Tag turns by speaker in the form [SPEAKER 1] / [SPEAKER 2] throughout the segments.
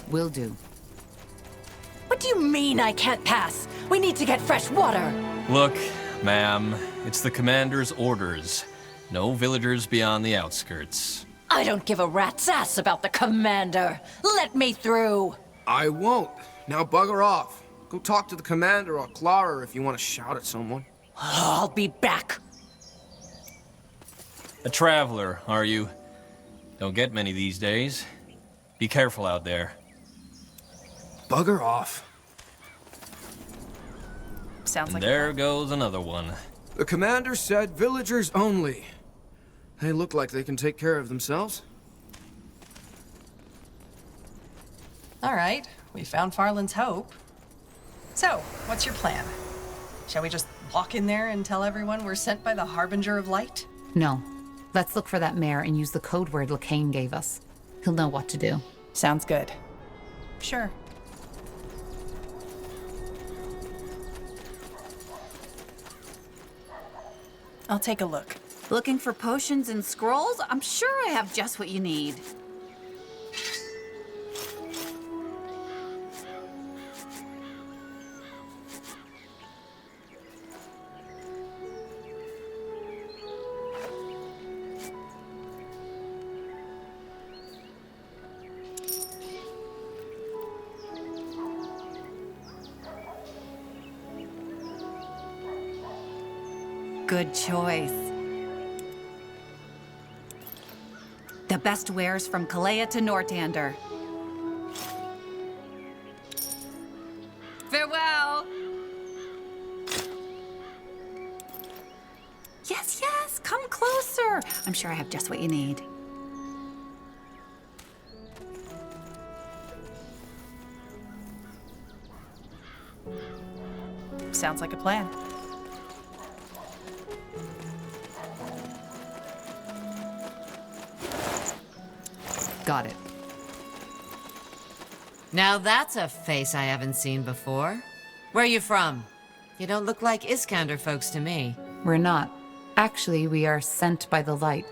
[SPEAKER 1] Will do.
[SPEAKER 2] What do you mean I can't pass? We need to get fresh water.
[SPEAKER 3] Look, ma'am, it's the commander's orders. No villagers beyond the outskirts.
[SPEAKER 2] I don't give a rat's ass about the commander. Let me through.
[SPEAKER 4] I won't. Now bugger off. Go talk to the commander or Clara if you want to shout at someone.
[SPEAKER 2] I'll be back.
[SPEAKER 3] A traveler, are you? Don't get many these days. Be careful out there.
[SPEAKER 4] Bugger off.
[SPEAKER 5] Sounds
[SPEAKER 3] And
[SPEAKER 5] like
[SPEAKER 3] there goes another one.
[SPEAKER 4] The commander said villagers only. They look like they can take care of themselves.
[SPEAKER 5] All right, we found Farland's Hope. So, what's your plan? Shall we just walk in there and tell everyone we're sent by the Harbinger of Light?
[SPEAKER 1] No. Let's look for that mayor and use the code word Lacane gave us. He'll know what to do.
[SPEAKER 5] Sounds good. Sure. I'll take a look.
[SPEAKER 6] Looking for potions and scrolls? I'm sure I have just what you need. Good choice. The best wares from Kalea to Nortander. Farewell! Yes, yes, come closer. I'm sure I have just what you need.
[SPEAKER 5] Sounds like a plan.
[SPEAKER 1] Got it.
[SPEAKER 7] Now that's a face I haven't seen before. Where are you from? You don't look like Iskander folks to me.
[SPEAKER 1] We're not. Actually, we are sent by the light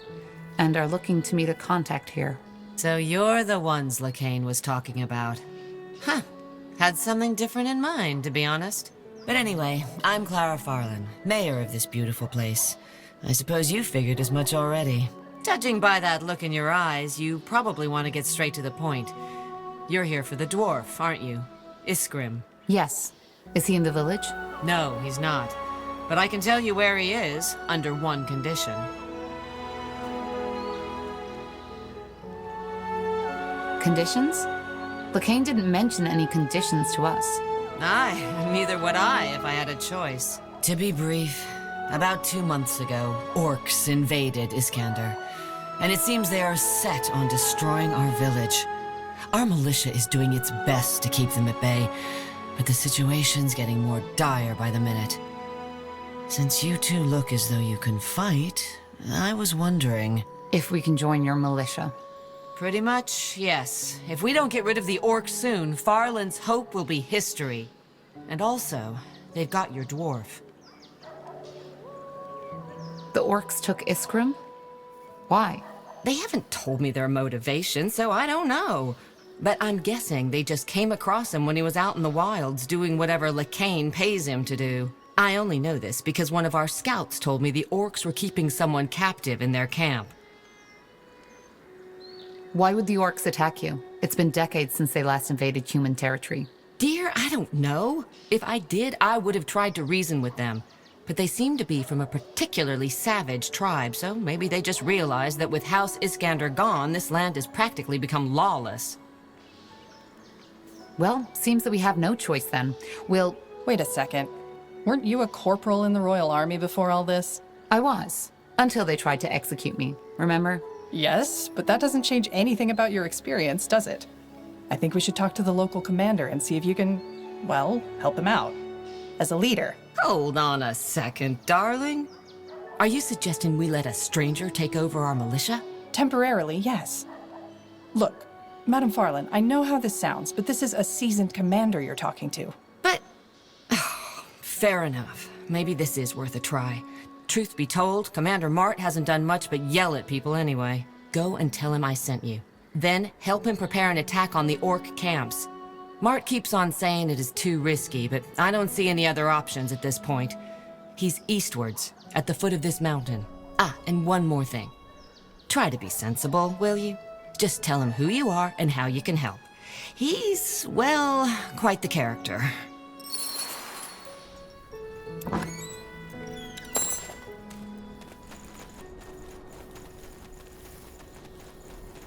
[SPEAKER 1] and are looking to meet a contact here.
[SPEAKER 7] So you're the ones Lacane was talking about. Huh. Had something different in mind, to be honest. But anyway, I'm Clara Farland, mayor of this beautiful place. I suppose you figured as much already. Judging by that look in your eyes, you probably want to get straight to the point. You're here for the dwarf, aren't you? Iskrim.
[SPEAKER 1] Yes. Is he in the village?
[SPEAKER 7] No, he's not. But I can tell you where he is, under one condition.
[SPEAKER 1] Conditions? Lacane didn't mention any conditions to us.
[SPEAKER 7] Aye, neither would I if I had a choice. To be brief, about 2 months ago, orcs invaded Iskander. And it seems they are set on destroying our village. Our militia is doing its best to keep them at bay, but the situation's getting more dire by the minute. Since you two look as though you can fight, I was wondering...
[SPEAKER 1] If we can join your militia.
[SPEAKER 7] Pretty much, yes. If we don't get rid of the orcs soon, Farland's Hope will be history. And also, they've got your dwarf.
[SPEAKER 1] The orcs took Iskrim? Why?
[SPEAKER 7] They haven't told me their motivation, so I don't know. But I'm guessing they just came across him when he was out in the wilds doing whatever Lacane pays him to do. I only know this because one of our scouts told me the orcs were keeping someone captive in their camp.
[SPEAKER 1] Why would the orcs attack you? It's been decades since they last invaded human territory.
[SPEAKER 7] Dear, I don't know. If I did, I would have tried to reason with them. But they seem to be from a particularly savage tribe, so maybe they just realized that with House Iskander gone, this land has practically become lawless.
[SPEAKER 1] Well, seems that we have no choice then. We'll...
[SPEAKER 5] Wait a second. Weren't you a corporal in the Royal Army before all this?
[SPEAKER 1] I was. Until they tried to execute me, remember?
[SPEAKER 5] Yes, but that doesn't change anything about your experience, does it? I think we should talk to the local commander and see if you can, well, help him out. As a leader.
[SPEAKER 7] Hold on a second, darling. Are you suggesting we let a stranger take over our militia?
[SPEAKER 5] Temporarily, yes. Look, Madam Farland, I know how this sounds, but this is a seasoned commander you're talking to.
[SPEAKER 7] But... fair enough. Maybe this is worth a try. Truth be told, Commander Mart hasn't done much but yell at people anyway. Go and tell him I sent you. Then help him prepare an attack on the orc camps. Mart keeps on saying it is too risky, but I don't see any other options at this point. He's eastwards, at the foot of this mountain. Ah, and one more thing. Try to be sensible, will you? Just tell him who you are and how you can help. He's, well, quite the character.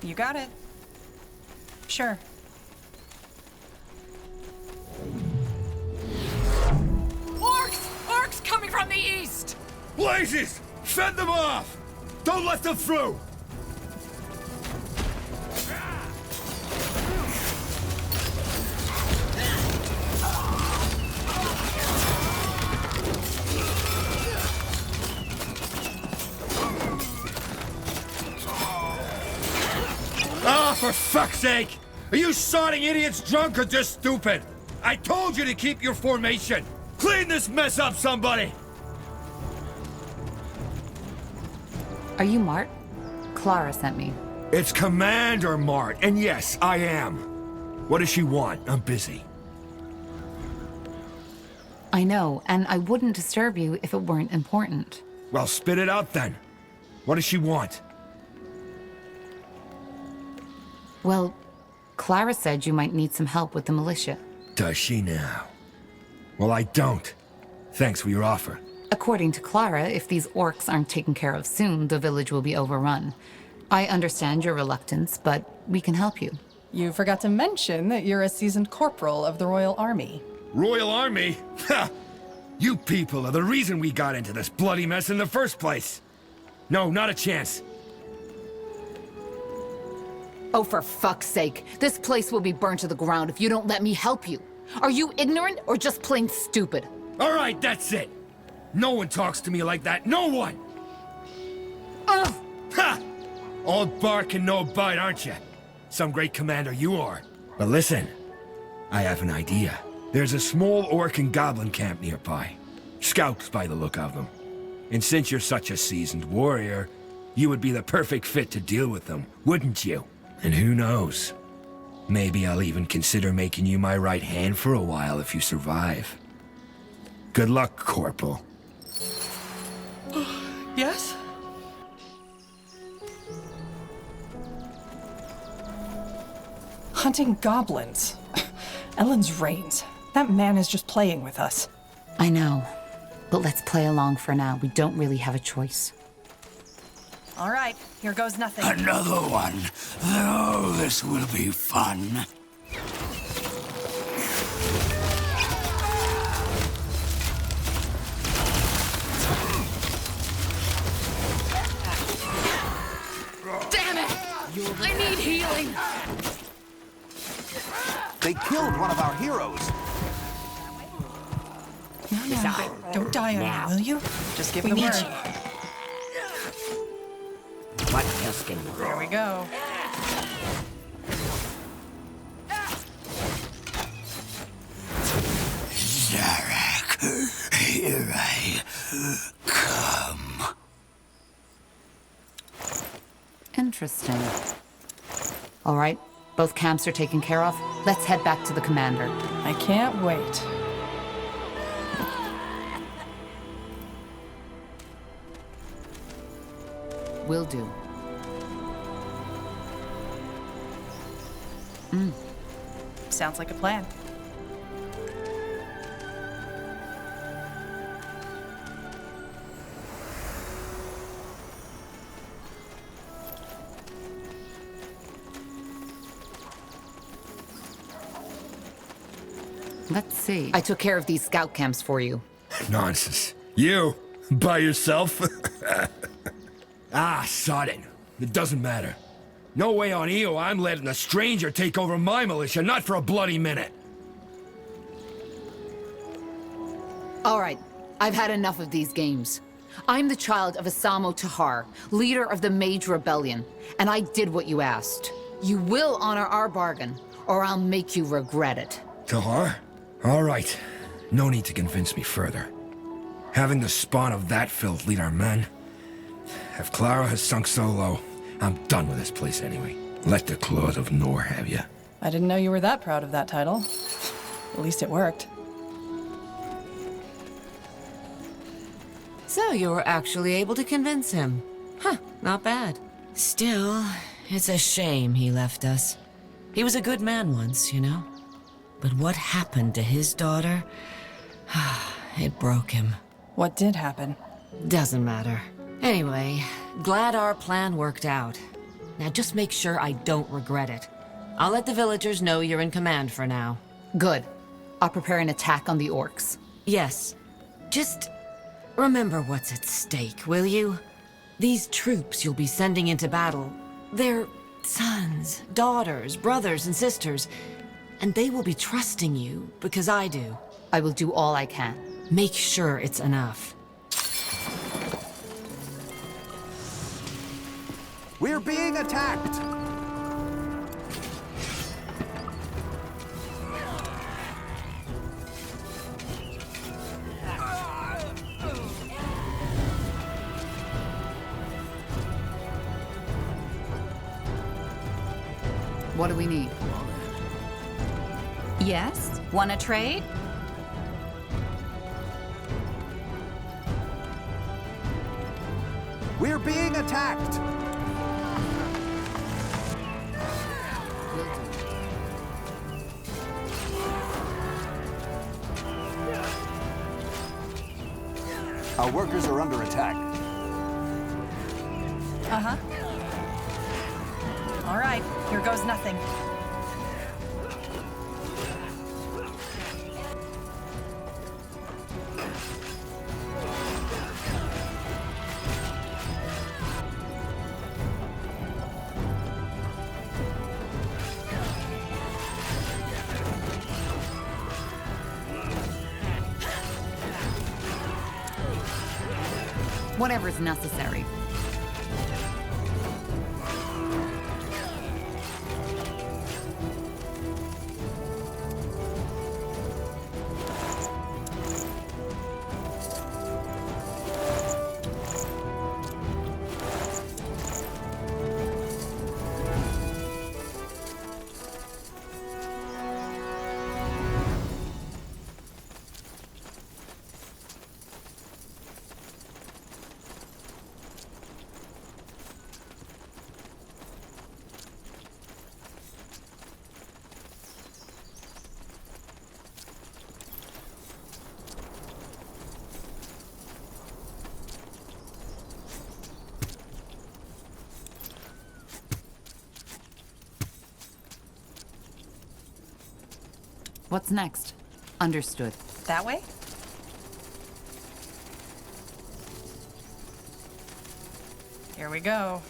[SPEAKER 5] You got it. Sure.
[SPEAKER 2] Orcs! Orcs coming from the east!
[SPEAKER 8] Blazes! Fend them off! Don't let them through! Ah, for fuck's sake! Are you sodding idiots drunk or just stupid? I told you to keep your formation! Clean this mess up, somebody!
[SPEAKER 1] Are you Mart? Clara sent me.
[SPEAKER 8] It's Commander Mart, and yes, I am. What does she want? I'm busy.
[SPEAKER 1] I know, and I wouldn't disturb you if it weren't important.
[SPEAKER 8] Well, spit it out then. What does she want?
[SPEAKER 1] Well, Clara said you might need some help with the militia.
[SPEAKER 8] Does she now? Well, I don't. Thanks for your offer.
[SPEAKER 1] According to Clara, if these orcs aren't taken care of soon, the village will be overrun. I understand your reluctance, but we can help you.
[SPEAKER 5] You forgot to mention that you're a seasoned corporal of the Royal Army.
[SPEAKER 8] Royal Army? Ha! You people are the reason we got into this bloody mess in the first place. No, not a chance.
[SPEAKER 1] Oh, for fuck's sake. This place will be burned to the ground if you don't let me help you. Are you ignorant or just plain stupid?
[SPEAKER 8] All right, that's it. No one talks to me like that. No one!
[SPEAKER 1] Ugh!
[SPEAKER 8] Ha! All bark and no bite, aren't you? Some great commander you are. But listen, I have an idea. There's a small orc and goblin camp nearby. Scouts by the look of them. And since you're such a seasoned warrior, you would be the perfect fit to deal with them, wouldn't you? And who knows? Maybe I'll even consider making you my right hand for a while if you survive. Good luck, Corporal.
[SPEAKER 5] Yes? Hunting goblins. Ellen's reigns. That man is just playing with us.
[SPEAKER 1] I know, but let's play along for now. We don't really have a choice.
[SPEAKER 5] All right, here goes nothing.
[SPEAKER 9] Another one. Oh, this will be fun.
[SPEAKER 2] Damn it! I need healing!
[SPEAKER 9] They killed one of our heroes.
[SPEAKER 5] No, don't die on me, will you? Just give the word.
[SPEAKER 9] What Tuscan?
[SPEAKER 5] There we go.
[SPEAKER 9] Zarek, here I come.
[SPEAKER 1] Interesting. All right, both camps are taken care of. Let's head back to the commander.
[SPEAKER 5] I can't wait.
[SPEAKER 1] Will do.
[SPEAKER 5] Sounds like a plan.
[SPEAKER 1] Let's see. I took care of these scout camps for you.
[SPEAKER 8] Nonsense. You? By yourself? Ah, sod it. It doesn't matter. No way on Io I'm letting a stranger take over my militia, not for a bloody minute.
[SPEAKER 1] All right, I've had enough of these games. I'm the child of Asamo Tahar, leader of the Mage Rebellion, and I did what you asked. You will honor our bargain, or I'll make you regret it.
[SPEAKER 8] Tahar? All right. No need to convince me further. Having the spawn of that filth lead our men. If Clara has sunk so low, I'm done with this place anyway. Let the claws of Nor have you.
[SPEAKER 5] I didn't know you were that proud of that title. At least it worked.
[SPEAKER 7] So you were actually able to convince him. Huh, not bad. Still, it's a shame he left us. He was a good man once, you know? But what happened to his daughter? It broke him.
[SPEAKER 5] What did happen?
[SPEAKER 7] Doesn't matter. Anyway, glad our plan worked out. Now just make sure I don't regret it. I'll let the villagers know you're in command for now.
[SPEAKER 1] Good. I'll prepare an attack on the orcs.
[SPEAKER 7] Yes. Just remember what's at stake, will you? These troops you'll be sending into battle, they're sons, daughters, brothers, and sisters. And they will be trusting you because I do.
[SPEAKER 1] I will do all I can.
[SPEAKER 7] Make sure it's enough.
[SPEAKER 10] We're being attacked!
[SPEAKER 1] What do we need?
[SPEAKER 6] Yes? Wanna trade?
[SPEAKER 10] We're being attacked! Our workers are under attack.
[SPEAKER 5] Uh-huh. All right, here goes nothing.
[SPEAKER 1] Whatever's necessary. What's next? Understood.
[SPEAKER 5] That way? Here we go.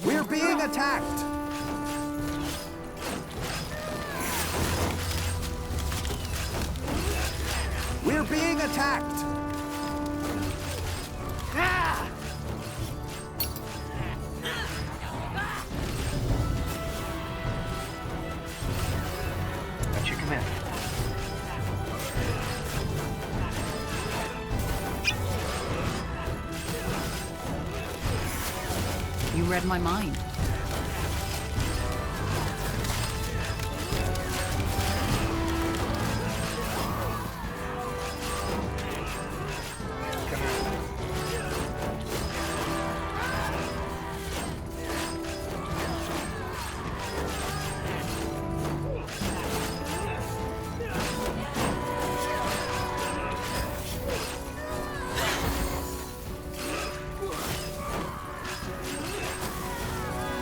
[SPEAKER 10] We're being attacked! We're being attacked! Ah! That's your command.
[SPEAKER 1] You read my mind.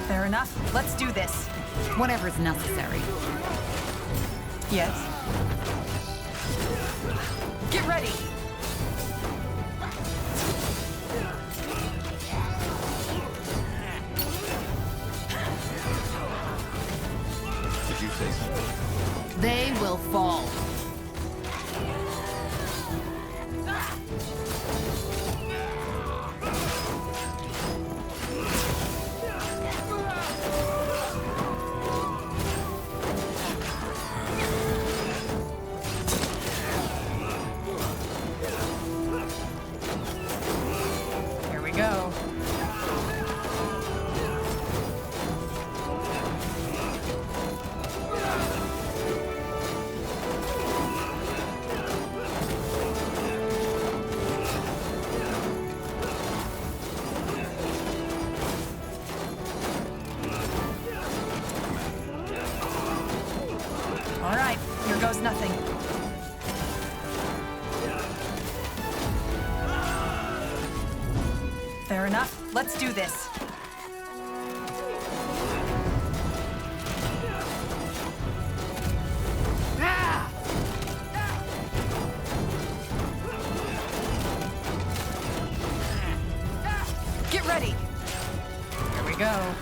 [SPEAKER 5] Fair enough. Let's do this.
[SPEAKER 1] Whatever's necessary.
[SPEAKER 5] Yes. Get ready!
[SPEAKER 10] Did you say something?
[SPEAKER 1] They will fall.
[SPEAKER 5] Here we go. let's do this. Get ready. Here we go.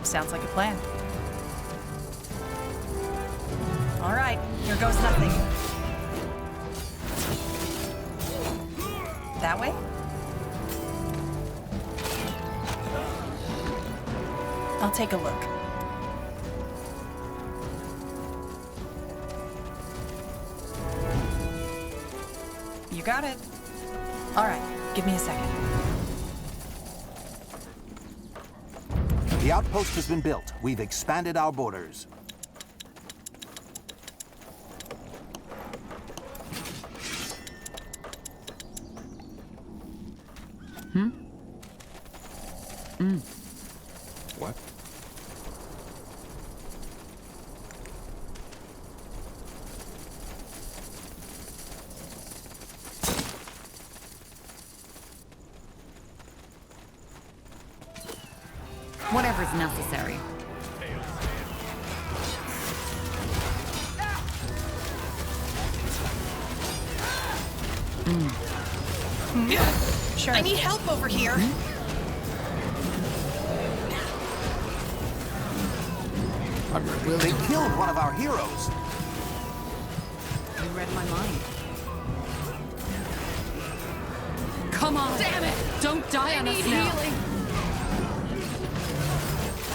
[SPEAKER 5] Sounds like a plan. All right, here goes nothing. That way? I'll take a look. You got it. All right, give me a second.
[SPEAKER 10] The outpost has been built. We've expanded our borders.
[SPEAKER 4] What?
[SPEAKER 1] Whatever's necessary.
[SPEAKER 5] Sure.
[SPEAKER 2] I need help over here.
[SPEAKER 4] I'm ready.
[SPEAKER 10] They killed one of our heroes.
[SPEAKER 1] You read my mind. Come on! Damn it! Don't die on us now! Healing.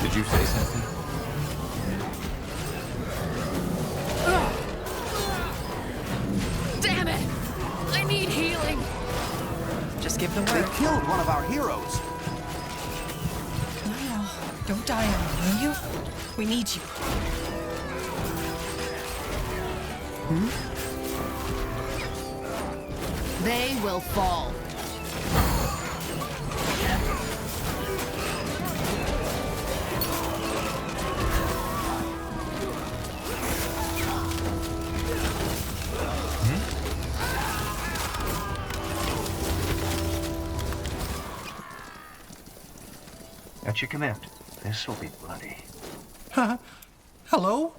[SPEAKER 10] Did you say something?
[SPEAKER 1] Damn it! I need healing!
[SPEAKER 5] Just give the
[SPEAKER 10] They
[SPEAKER 5] word.
[SPEAKER 10] killed one of our heroes.
[SPEAKER 5] No, don't die on me, will you? We need you.
[SPEAKER 1] They will fall.
[SPEAKER 10] At your command. This will be bloody.
[SPEAKER 9] Hello?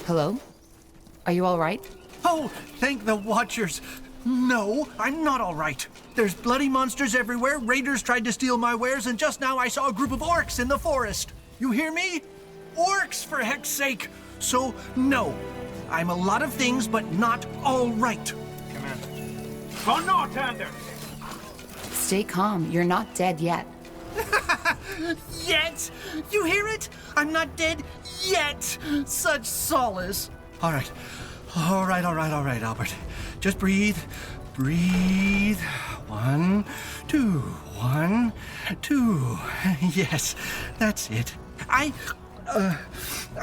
[SPEAKER 1] Hello? Are you all right?
[SPEAKER 9] Oh, thank the Watchers. No, I'm not all right. There's bloody monsters everywhere, raiders tried to steal my wares, and just now I saw a group of orcs in the forest. You hear me? Orcs, for heck's sake! So, no. I'm a lot of things, but not all right.
[SPEAKER 1] Stay calm. You're not dead yet.
[SPEAKER 9] Yet? You hear it? I'm not dead yet. Such solace. All right, Albert. Just breathe. Breathe. 1, 2, 1, 2. Yes, that's it. I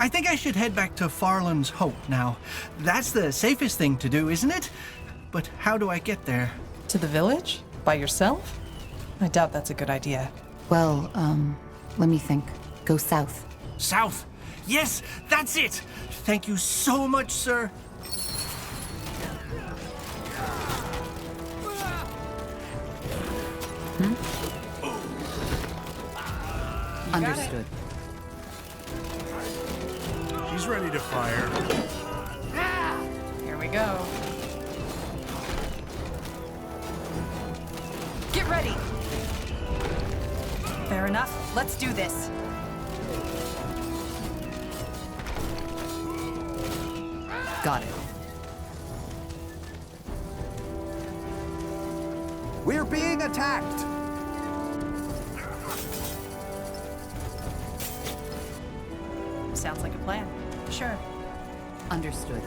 [SPEAKER 9] think I should head back to Farland's Hope now. That's the safest thing to do, isn't it? But how do I get there?
[SPEAKER 5] To the village? By yourself? I doubt that's a good idea.
[SPEAKER 1] Well, let me think. Go south.
[SPEAKER 9] South. Yes, that's it. Thank you so much, sir.
[SPEAKER 1] Understood.
[SPEAKER 8] She's ready to fire.
[SPEAKER 5] Here we go. Get ready. Fair enough. Let's do this.
[SPEAKER 1] Got it.
[SPEAKER 10] We're being attacked.
[SPEAKER 5] Sounds like a plan. Sure.
[SPEAKER 1] Understood.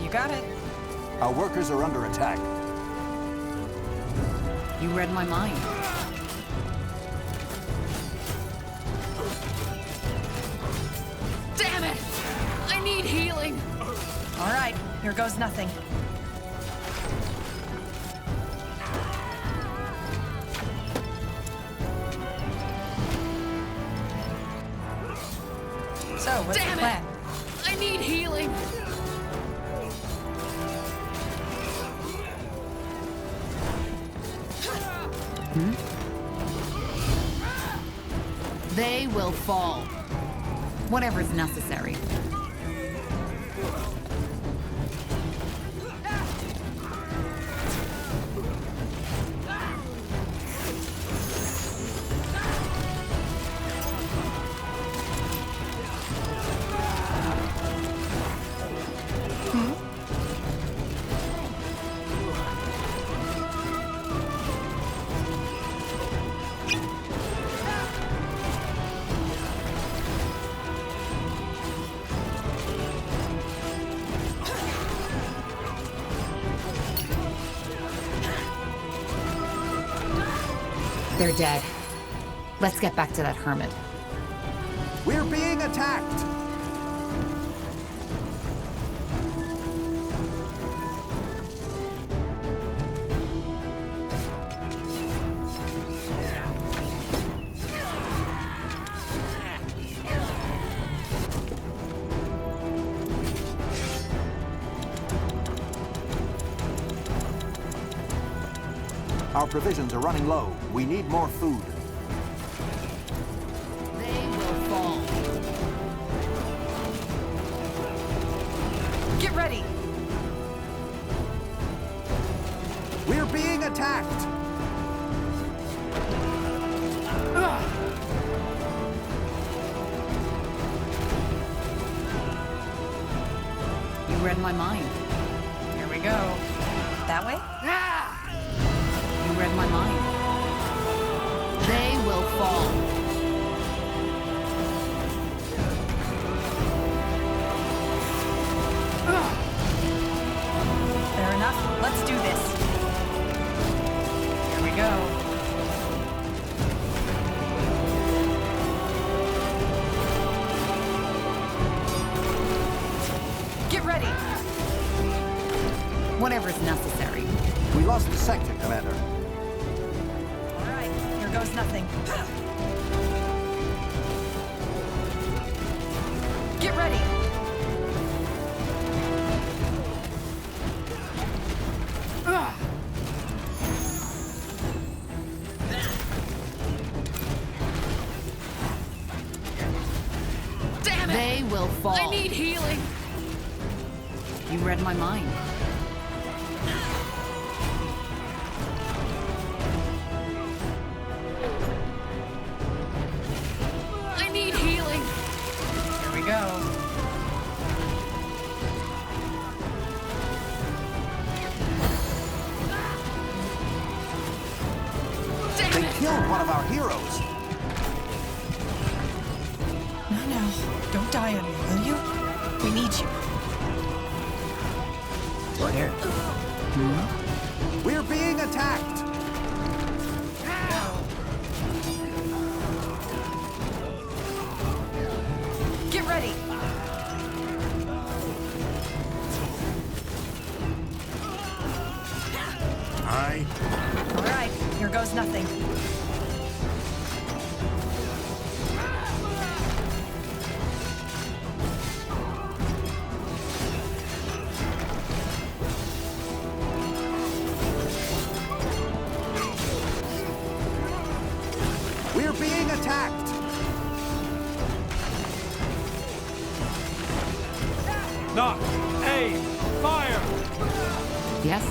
[SPEAKER 5] You got it.
[SPEAKER 10] Our workers are under attack.
[SPEAKER 1] You read my mind. need healing.
[SPEAKER 5] All right, here goes nothing. So, what's
[SPEAKER 1] Damn
[SPEAKER 5] the plan?
[SPEAKER 1] it! I need healing. They will fall. Whatever's necessary. They're dead. Let's get back to that hermit.
[SPEAKER 10] We're being attacked! Our provisions are running low. We need more food.
[SPEAKER 1] They will fall.
[SPEAKER 5] Get ready!
[SPEAKER 10] We're being attacked!
[SPEAKER 1] You read my mind.
[SPEAKER 5] Here we go. That way?
[SPEAKER 1] You read my mind. They will fall.
[SPEAKER 5] Fair enough. Let's do this. Here we go. Get ready!
[SPEAKER 1] Whatever's necessary.
[SPEAKER 10] We lost the sector, Commander.
[SPEAKER 5] All right, here goes nothing. Get ready!
[SPEAKER 1] Damn it! They will fall. I need healing. You read my mind. I need healing.
[SPEAKER 5] Here we go.
[SPEAKER 10] They killed one of our heroes.
[SPEAKER 5] No, don't die on me, will you? We need you.
[SPEAKER 9] Order.
[SPEAKER 10] We're being attacked.
[SPEAKER 5] Get ready!
[SPEAKER 8] Aye.
[SPEAKER 5] All right, here goes nothing.
[SPEAKER 10] We're being attacked.
[SPEAKER 11] Knock! Aim! Fire!
[SPEAKER 1] Yes?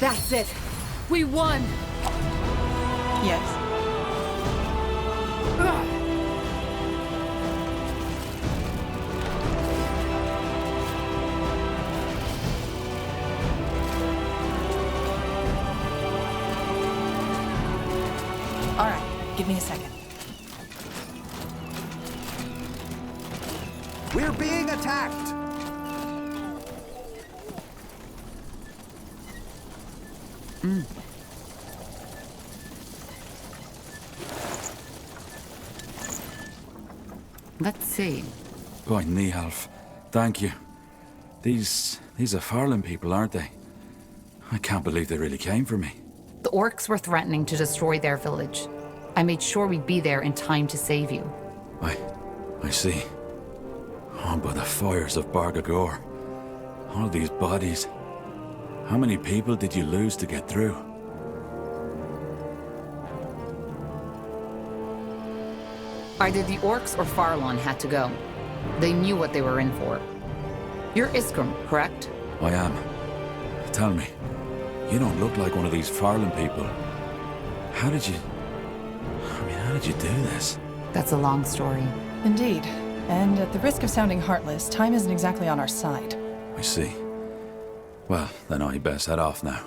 [SPEAKER 1] That's it. We won.
[SPEAKER 5] Yes. All right, give me a second.
[SPEAKER 10] We're being attacked.
[SPEAKER 1] Let's see.
[SPEAKER 12] By Nihalf, thank you. These are Farland people, aren't they? I can't believe they really came for me.
[SPEAKER 1] The orcs were threatening to destroy their village. I made sure we'd be there in time to save you.
[SPEAKER 12] I see. Oh, by the fires of Bargagor. All these bodies. How many people did you lose to get through?
[SPEAKER 1] Either the orcs or Farland had to go. They knew what they were in for. You're Iskram, correct?
[SPEAKER 12] I am. Tell me, you don't look like one of these Farland people. How did you do this?
[SPEAKER 1] That's a long story.
[SPEAKER 5] Indeed. And at the risk of sounding heartless, time isn't exactly on our side.
[SPEAKER 12] I see. Well, then I best head off now.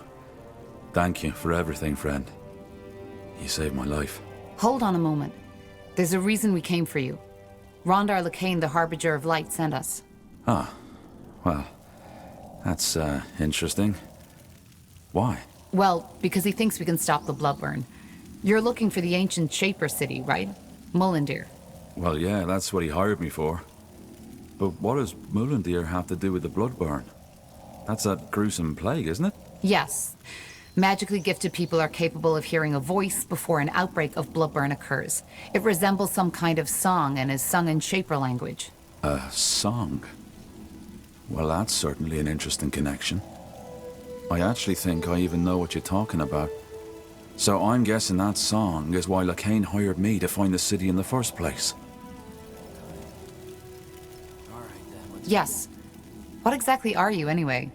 [SPEAKER 12] Thank you for everything, friend. You saved my life.
[SPEAKER 1] Hold on a moment. There's a reason we came for you. Rondar Lacane, the Harbinger of Light, sent us.
[SPEAKER 12] Ah, well, that's, interesting. Why?
[SPEAKER 1] Well, because he thinks we can stop the Bloodburn. You're looking for the ancient Shaper city, right? Mullendir.
[SPEAKER 12] Well, yeah, that's what he hired me for. But what does Mullendir have to do with the Bloodburn? That's that gruesome plague, isn't it?
[SPEAKER 1] Yes. Magically gifted people are capable of hearing a voice before an outbreak of Bloodburn occurs. It resembles some kind of song and is sung in Shaper language.
[SPEAKER 12] A song? Well, that's certainly an interesting connection. I actually think I even know what you're talking about. So I'm guessing that song is why Lacane hired me to find the city in the first place.
[SPEAKER 1] Yes. What exactly are you, anyway?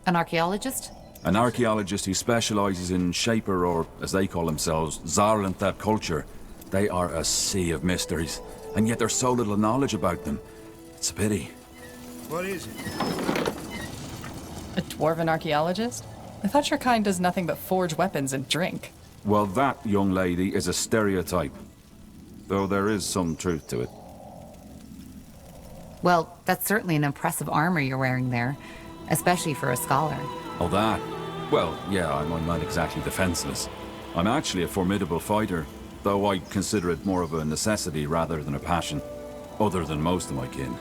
[SPEAKER 1] An archaeologist?
[SPEAKER 12] An archaeologist who specializes in Shaper, or as they call themselves, Zarlanthep culture. They are a sea of mysteries, and yet there's so little knowledge about them. It's a pity.
[SPEAKER 8] What is it?
[SPEAKER 5] A dwarven archaeologist? I thought your kind does nothing but forge weapons and drink.
[SPEAKER 12] Well, that, young lady, is a stereotype. Though there is some truth to it.
[SPEAKER 1] Well, that's certainly an impressive armor you're wearing there, especially for a scholar.
[SPEAKER 12] Oh, that? Well, yeah, I'm not exactly defenseless. I'm actually a formidable fighter, though I consider it more of a necessity rather than a passion, other than most of my kin.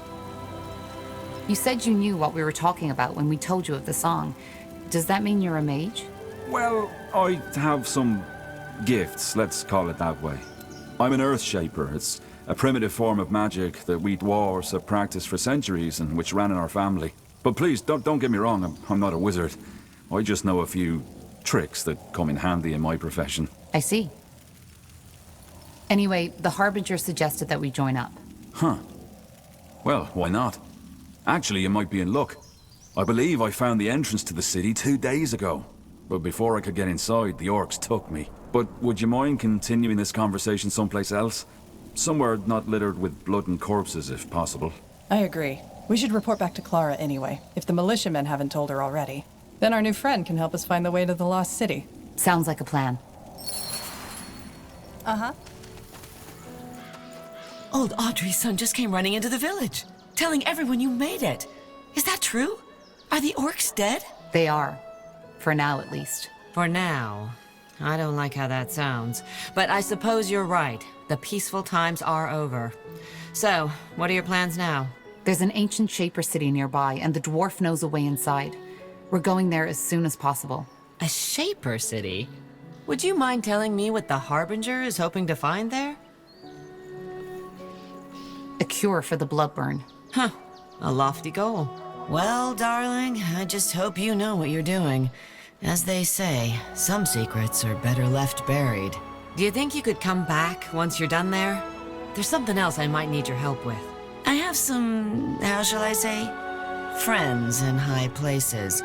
[SPEAKER 1] You said you knew what we were talking about when we told you of the song. Does that mean you're a mage?
[SPEAKER 12] Well, I have some gifts, let's call it that way. I'm an Earth Shaper. It's a primitive form of magic that we dwarves have practiced for centuries and which ran in our family. But please, don't get me wrong, I'm not a wizard. I just know a few tricks that come in handy in my profession.
[SPEAKER 1] I see. Anyway, the Harbinger suggested that we join up.
[SPEAKER 12] Huh. Well, why not? Actually, you might be in luck. I believe I found the entrance to the city 2 days ago. But before I could get inside, the orcs took me. But would you mind continuing this conversation someplace else? Somewhere not littered with blood and corpses, if possible.
[SPEAKER 5] I agree. We should report back to Clara anyway, if the militiamen haven't told her already. Then our new friend can help us find the way to the lost city.
[SPEAKER 1] Sounds like a plan.
[SPEAKER 5] Uh-huh.
[SPEAKER 7] Old Audrey's son just came running into the village, telling everyone you made it. Is that true? Are the orcs dead?
[SPEAKER 1] They are. For now, at least.
[SPEAKER 7] For now. I don't like how that sounds. But I suppose you're right. The peaceful times are over. So, what are your plans now?
[SPEAKER 1] There's an ancient Shaper city nearby, and the dwarf knows a way inside. We're going there as soon as possible.
[SPEAKER 7] A Shaper city? Would you mind telling me what the Harbinger is hoping to find there?
[SPEAKER 1] A cure for the Bloodburn.
[SPEAKER 7] Huh. A lofty goal. Well, darling, I just hope you know what you're doing. As they say, some secrets are better left buried. Do you think you could come back once you're done there? There's something else I might need your help with. I have some, how shall I say, friends in high places.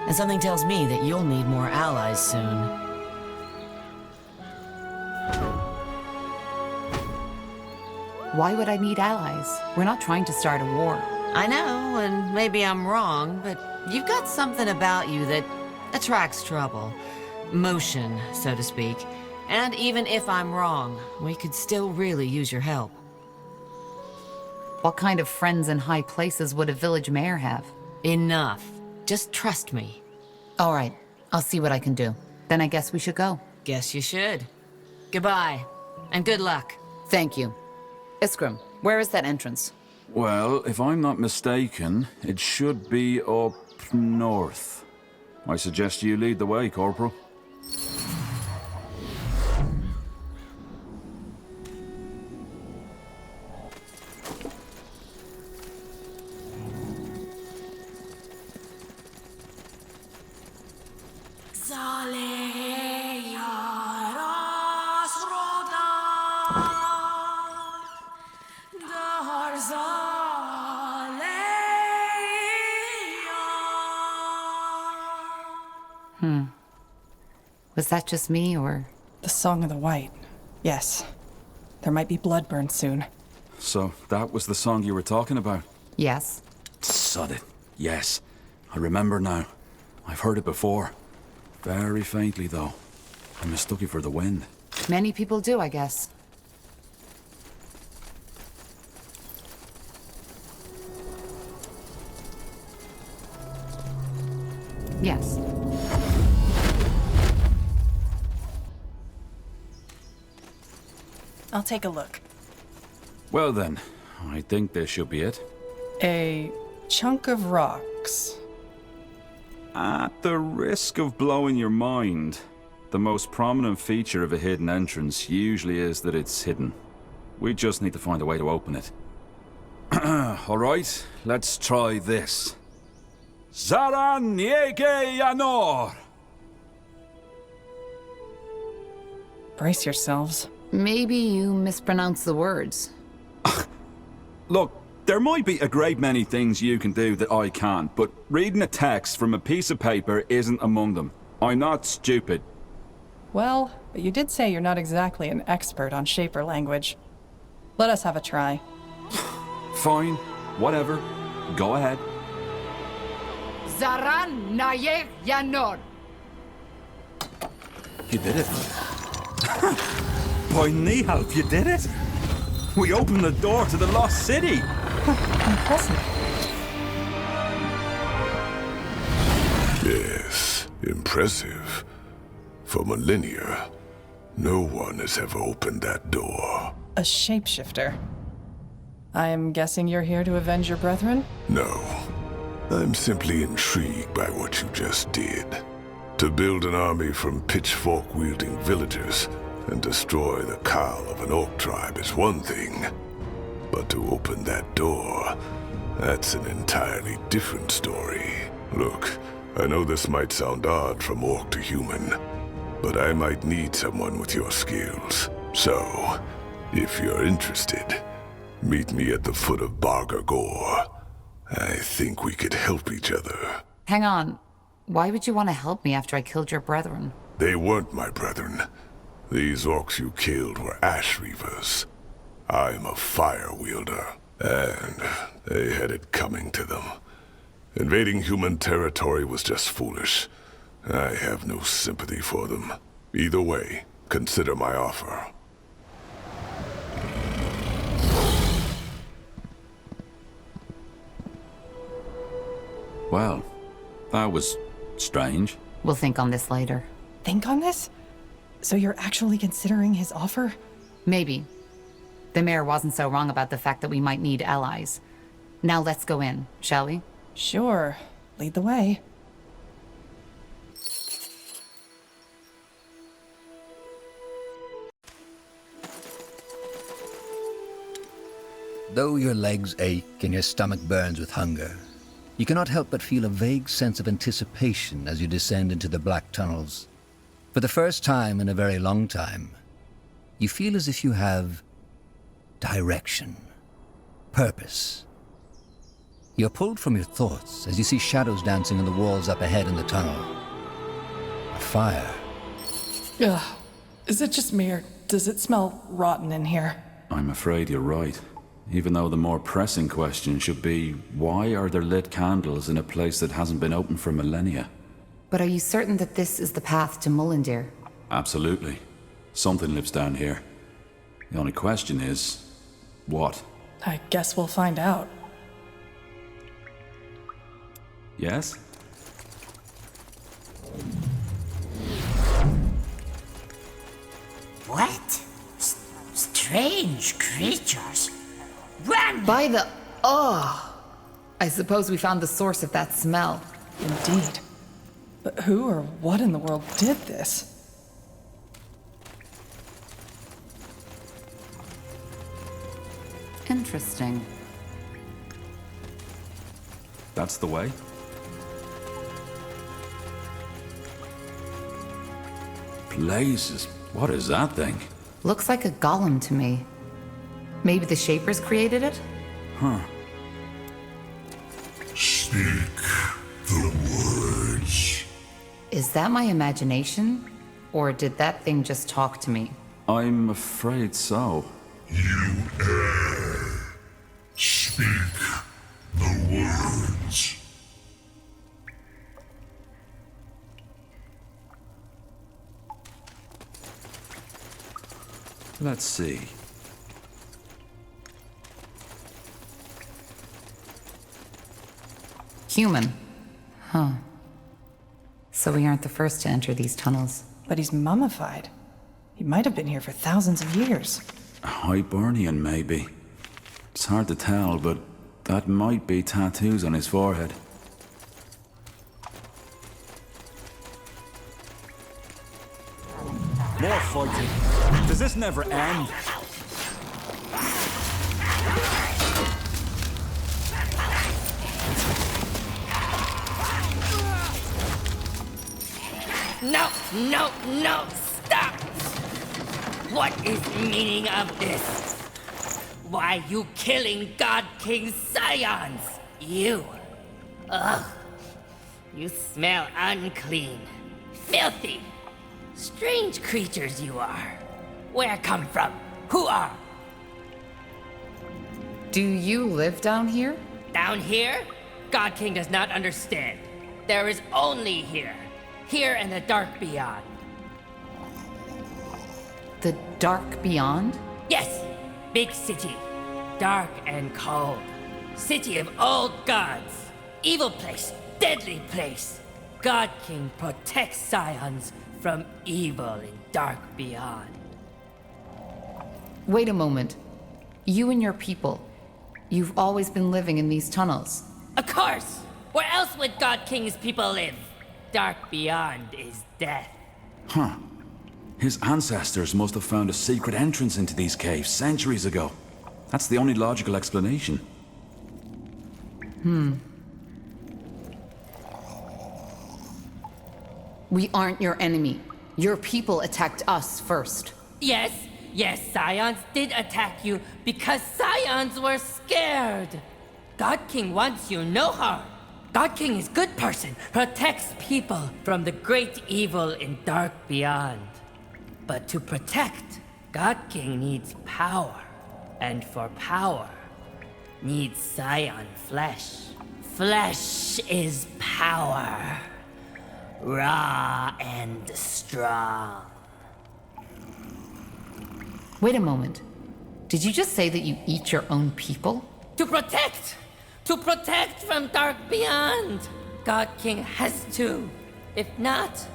[SPEAKER 7] And something tells me that you'll need more allies soon.
[SPEAKER 1] Why would I need allies? We're not trying to start a war.
[SPEAKER 7] I know, and maybe I'm wrong, but you've got something about you that attracts trouble. Motion, so to speak. And even if I'm wrong, we could still really use your help.
[SPEAKER 1] What kind of friends in high places would a village mayor have?
[SPEAKER 7] Enough. Just trust me.
[SPEAKER 1] All right, I'll see what I can do. Then I guess we should go.
[SPEAKER 7] Guess you should. Goodbye, and good luck.
[SPEAKER 1] Thank you. Iskram, Where is that entrance?
[SPEAKER 12] Well, if I'm not mistaken, it should be up north. I suggest you lead the way, Corporal.
[SPEAKER 1] Was that just me, or...?
[SPEAKER 5] The Song of the White. Yes. There might be blood burn soon.
[SPEAKER 12] So, that was the song you were talking about?
[SPEAKER 1] Yes.
[SPEAKER 12] Sod it. Yes. I remember now. I've heard it before. Very faintly, though. I mistook you for the wind.
[SPEAKER 1] Many people do, I guess. Yes.
[SPEAKER 5] I'll take a look.
[SPEAKER 12] Well then, I think this should be it.
[SPEAKER 5] A chunk of rocks.
[SPEAKER 12] At the risk of blowing your mind, the most prominent feature of a hidden entrance usually is that it's hidden. We just need to find a way to open it. Alright, let's try this. Zaran Yege Yanor!
[SPEAKER 5] Brace yourselves.
[SPEAKER 1] Maybe you mispronounced the words.
[SPEAKER 12] Look, there might be a great many things you can do that I can't, but reading a text from a piece of paper isn't among them. I'm not stupid.
[SPEAKER 5] Well, but you did say you're not exactly an expert on Shaper language. Let us have a try.
[SPEAKER 12] Fine, whatever. Go ahead.
[SPEAKER 1] Zaran Nayek Yanor.
[SPEAKER 12] You did it. By knee help, you did it. We opened the door to the lost city.
[SPEAKER 5] Impressive.
[SPEAKER 13] Yes, impressive. For millennia, no one has ever opened that door.
[SPEAKER 5] A shapeshifter. I'm guessing you're here to avenge your brethren?
[SPEAKER 13] No. I'm simply intrigued by what you just did. To build an army from pitchfork-wielding villagers and destroy the Khal of an orc tribe is one thing. But to open that door, that's an entirely different story. Look, I know this might sound odd from orc to human, but I might need someone with your skills. So, if you're interested, meet me at the foot of Barga Gore. I think we could help each other.
[SPEAKER 1] Hang on. Why would you want to help me after I killed your brethren?
[SPEAKER 13] They weren't my brethren. These orcs you killed were ash reavers. I'm a fire wielder, and they had it coming to them. Invading human territory was just foolish. I have no sympathy for them. Either way, consider my offer.
[SPEAKER 12] Well, that was strange.
[SPEAKER 1] We'll think on this later.
[SPEAKER 5] Think on this? So you're actually considering his offer?
[SPEAKER 1] Maybe. The mayor wasn't so wrong about the fact that we might need allies. Now let's go in, shall we?
[SPEAKER 5] Sure. Lead the way.
[SPEAKER 14] Though your legs ache and your stomach burns with hunger, you cannot help but feel a vague sense of anticipation as you descend into the black tunnels. For the first time in a very long time, you feel as if you have direction, purpose. You're pulled from your thoughts as you see shadows dancing on the walls up ahead in the tunnel. A fire.
[SPEAKER 5] Ugh. Is it just me, or does it smell rotten in here?
[SPEAKER 12] I'm afraid you're right. Even though the more pressing question should be, why are there lit candles in a place that hasn't been open for millennia?
[SPEAKER 1] But are you certain that this is the path to Mullendeer?
[SPEAKER 12] Absolutely. Something lives down here. The only question is, what?
[SPEAKER 5] I guess we'll find out.
[SPEAKER 12] Yes?
[SPEAKER 15] What? Strange creatures.
[SPEAKER 6] Run!
[SPEAKER 1] By the... Oh! I suppose we found the source of that smell.
[SPEAKER 5] Indeed. But who or what in the world did this?
[SPEAKER 1] Interesting.
[SPEAKER 12] That's the way. Blazes, what is that thing?
[SPEAKER 1] Looks like a golem to me. Maybe the Shapers created it?
[SPEAKER 12] Huh.
[SPEAKER 13] Speak the words.
[SPEAKER 1] Is that my imagination? Or did that thing just talk to me?
[SPEAKER 12] I'm afraid so.
[SPEAKER 13] You err. Speak the words.
[SPEAKER 12] Let's see.
[SPEAKER 1] Human. Huh. So we aren't the first to enter these tunnels.
[SPEAKER 5] But he's mummified. He might have been here for thousands of years.
[SPEAKER 12] Hibernian, maybe. It's hard to tell, but that might be tattoos on his forehead.
[SPEAKER 11] More fighting. Does this never end?
[SPEAKER 2] No, no, no, stop! What is the meaning of this? Why you killing God King Scions? You. Ugh. You smell unclean. Filthy. Strange creatures you are. Where come from? Who are?
[SPEAKER 1] Do you live down here?
[SPEAKER 2] Down here? God King does not understand. There is only here. Here in the dark beyond.
[SPEAKER 1] The dark beyond?
[SPEAKER 2] Yes, big city. Dark and cold. City of old gods. Evil place. Deadly place. God King protects Scions from evil in dark beyond.
[SPEAKER 1] Wait a moment. You and your people, you've always been living in these tunnels.
[SPEAKER 2] Of course! Where else would God King's people live? Dark beyond is death.
[SPEAKER 12] Huh. His ancestors must have found a secret entrance into these caves centuries ago. That's the only logical explanation.
[SPEAKER 1] We aren't your enemy. Your people attacked us first.
[SPEAKER 2] Yes, Scions did attack you because Scions were scared. God King wants you no harm. God King is good person, protects people from the great evil in dark beyond. But to protect, God King needs power. And for power, needs Scion flesh. Flesh is power. Raw and strong.
[SPEAKER 1] Wait a moment. Did you just say that you eat your own people?
[SPEAKER 2] To protect! To protect from dark beyond! God King has to. If not,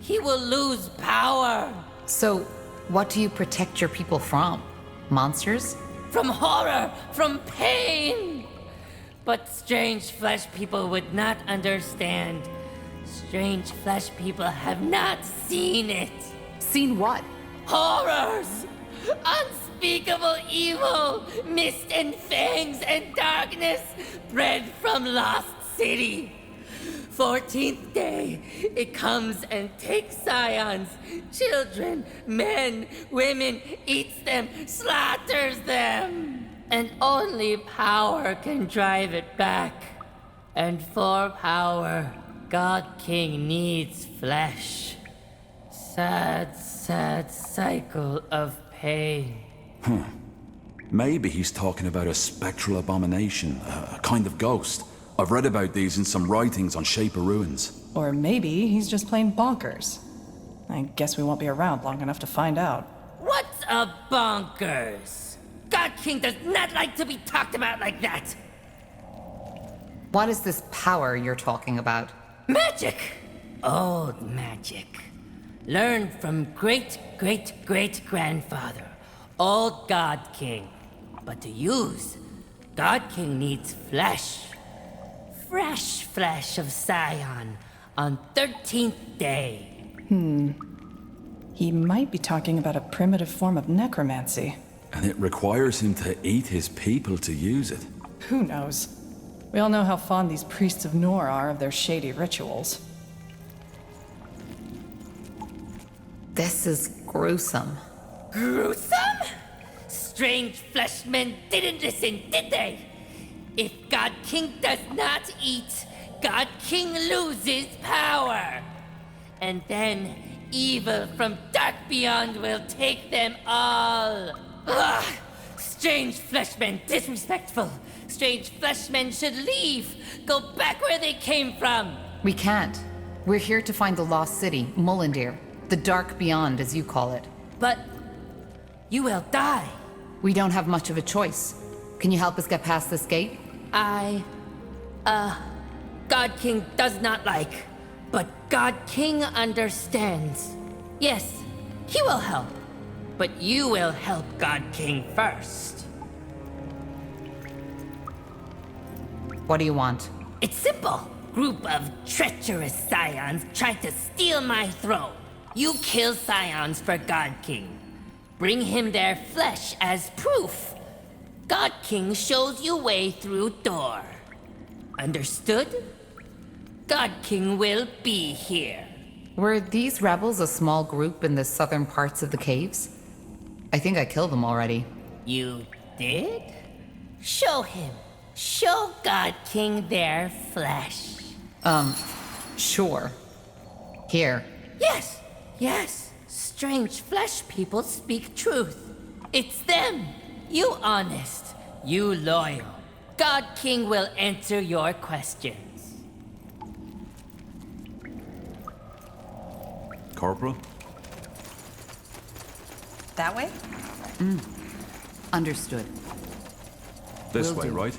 [SPEAKER 2] he will lose power.
[SPEAKER 1] So, what do you protect your people from? Monsters?
[SPEAKER 2] From horror, from pain! But strange flesh people would not understand. Strange flesh people have not seen it.
[SPEAKER 1] Seen what?
[SPEAKER 2] Horrors! Unspeakable evil! Mist and fangs and darkness bred from lost city. 14th day, it comes and takes Scions, children, men, women, eats them, slaughters them. And only power can drive it back. And for power, God King needs flesh. Sad, sad cycle of pain.
[SPEAKER 12] Maybe he's talking about a spectral abomination, a kind of ghost. I've read about these in some writings on Shaper ruins.
[SPEAKER 5] Or maybe he's just plain bonkers. I guess we won't be around long enough to find out.
[SPEAKER 2] What's a bonkers? God King does not like to be talked about like that.
[SPEAKER 1] What is this power you're talking about?
[SPEAKER 2] Magic! Old magic. Learned from great-great-great-grandfather, old God King. But to use, God King needs flesh. Fresh flesh of Scion on 13th day.
[SPEAKER 5] He might be talking about a primitive form of necromancy.
[SPEAKER 12] And it requires him to eat his people to use it.
[SPEAKER 5] Who knows? We all know how fond these priests of Nor are of their shady rituals.
[SPEAKER 1] This is gruesome.
[SPEAKER 2] Gruesome? Strange fleshmen didn't listen, did they? If God King does not eat, God King loses power. And then evil from dark beyond will take them all. Ugh! Strange fleshmen, disrespectful. Strange fleshmen should leave. Go back where they came from.
[SPEAKER 1] We can't. We're here to find the lost city, Mullendir. The dark beyond, as you call it.
[SPEAKER 2] But you will die.
[SPEAKER 1] We don't have much of a choice. Can you help us get past this gate?
[SPEAKER 2] God King does not like, but God King understands. Yes, he will help, but you will help God King first.
[SPEAKER 1] What do you want?
[SPEAKER 2] It's simple. Group of treacherous scions tried to steal my throne. You kill scions for God King. Bring him their flesh as proof. God King shows you way through door. Understood? God King will be here.
[SPEAKER 1] Were these rebels a small group in the southern parts of the caves? I think I killed them already.
[SPEAKER 2] You did? Show him. Show God King their flesh.
[SPEAKER 1] Sure. Here.
[SPEAKER 2] Yes, yes. Strange flesh people speak truth. It's them. You honest. You loyal. God King will answer your questions.
[SPEAKER 12] Corporal?
[SPEAKER 5] That way?
[SPEAKER 1] Understood.
[SPEAKER 12] This
[SPEAKER 1] Will
[SPEAKER 12] way,
[SPEAKER 1] do.
[SPEAKER 12] right?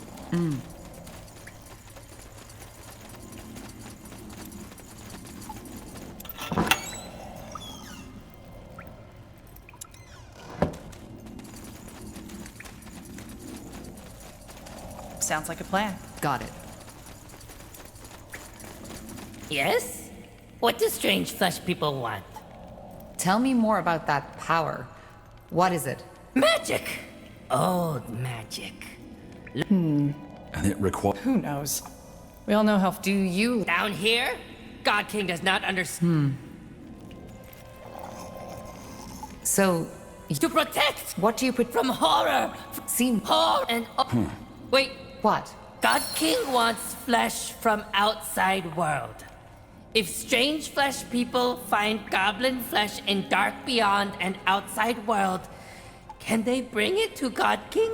[SPEAKER 5] Sounds like a plan.
[SPEAKER 1] Got it.
[SPEAKER 2] Yes? What do strange flesh people want?
[SPEAKER 1] Tell me more about that power. What is it?
[SPEAKER 2] Magic! Old magic.
[SPEAKER 12] And it requires...
[SPEAKER 5] Who knows? We all know how...
[SPEAKER 1] Do you...
[SPEAKER 2] Down here, God King does not understand.
[SPEAKER 1] So,
[SPEAKER 2] To protect
[SPEAKER 1] what do you put...
[SPEAKER 2] from horror,
[SPEAKER 1] Seem...
[SPEAKER 2] horror and... Wait,
[SPEAKER 1] What?
[SPEAKER 2] God King wants flesh from outside world. If strange flesh people find goblin flesh in dark beyond and outside world, can they bring it to God King?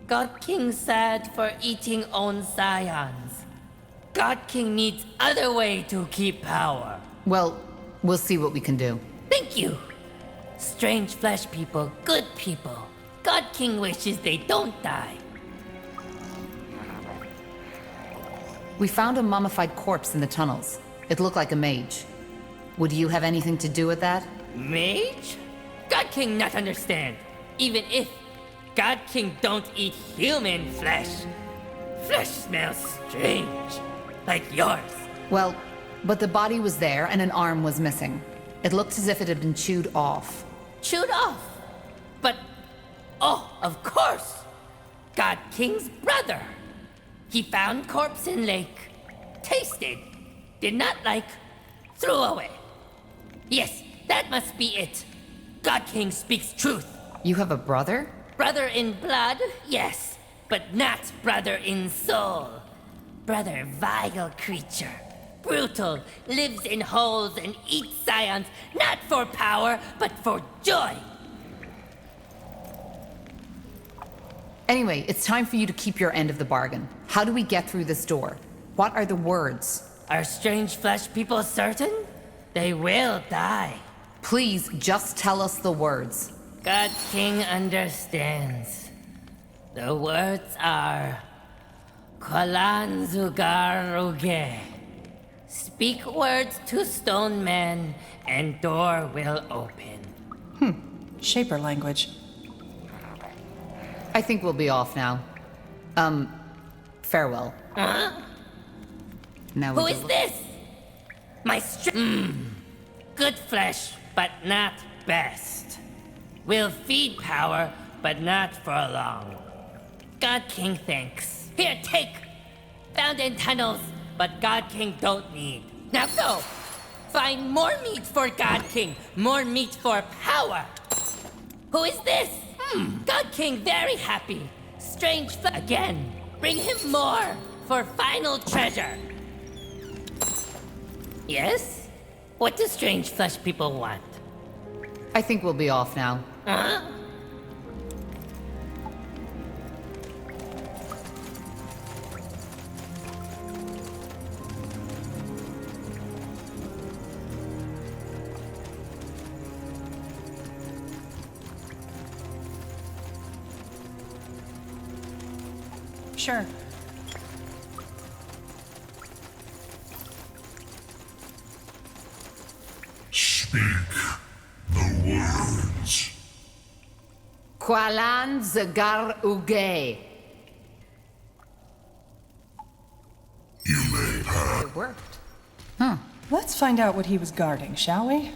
[SPEAKER 2] God King sad for eating own scions. God King needs other way to keep power.
[SPEAKER 1] Well, we'll see what we can do.
[SPEAKER 2] Thank you. Strange flesh people, good people. God King wishes they don't die.
[SPEAKER 1] We found a mummified corpse in the tunnels. It looked like a mage. Would you have anything to do with that?
[SPEAKER 2] Mage? God King not understand. Even if God King don't eat human flesh. Flesh smells strange. Like yours.
[SPEAKER 1] Well, but the body was there and an arm was missing. It looked as if it had been chewed off.
[SPEAKER 2] Chewed off. But, oh, of course. God King's brother. He found corpse in lake. Tasted. Did not like. Threw away. Yes, that must be it. God King speaks truth.
[SPEAKER 1] You have a brother?
[SPEAKER 2] Brother in blood, yes, but not brother in soul. Brother, vile creature. Brutal, lives in holes and eats scions, not for power, but for joy.
[SPEAKER 1] Anyway, it's time for you to keep your end of the bargain. How do we get through this door? What are the words?
[SPEAKER 2] Are strange flesh people certain? They will die.
[SPEAKER 1] Please, just tell us the words.
[SPEAKER 2] God King understands. The words are... Kolan Zugaruge. Speak words to stone man, and door will open.
[SPEAKER 5] Shaper language.
[SPEAKER 1] I think we'll be off now. Farewell. Now we
[SPEAKER 2] Who
[SPEAKER 1] go
[SPEAKER 2] is
[SPEAKER 1] look-
[SPEAKER 2] this? My good flesh, but not best. Will feed power, but not for long. God King thinks. Here, take! Found in tunnels, but God King don't need. Now go! Find more meat for God King, more meat for power! Who is this? God King very happy. Strange again. Bring him more for final treasure. Yes? What do strange flesh people want?
[SPEAKER 1] I think we'll be off now.
[SPEAKER 5] Sure.
[SPEAKER 13] Speak the words.
[SPEAKER 1] Kwalan Zagar Uge.
[SPEAKER 13] You may pass.
[SPEAKER 1] It worked.
[SPEAKER 5] Let's find out what he was guarding, shall we?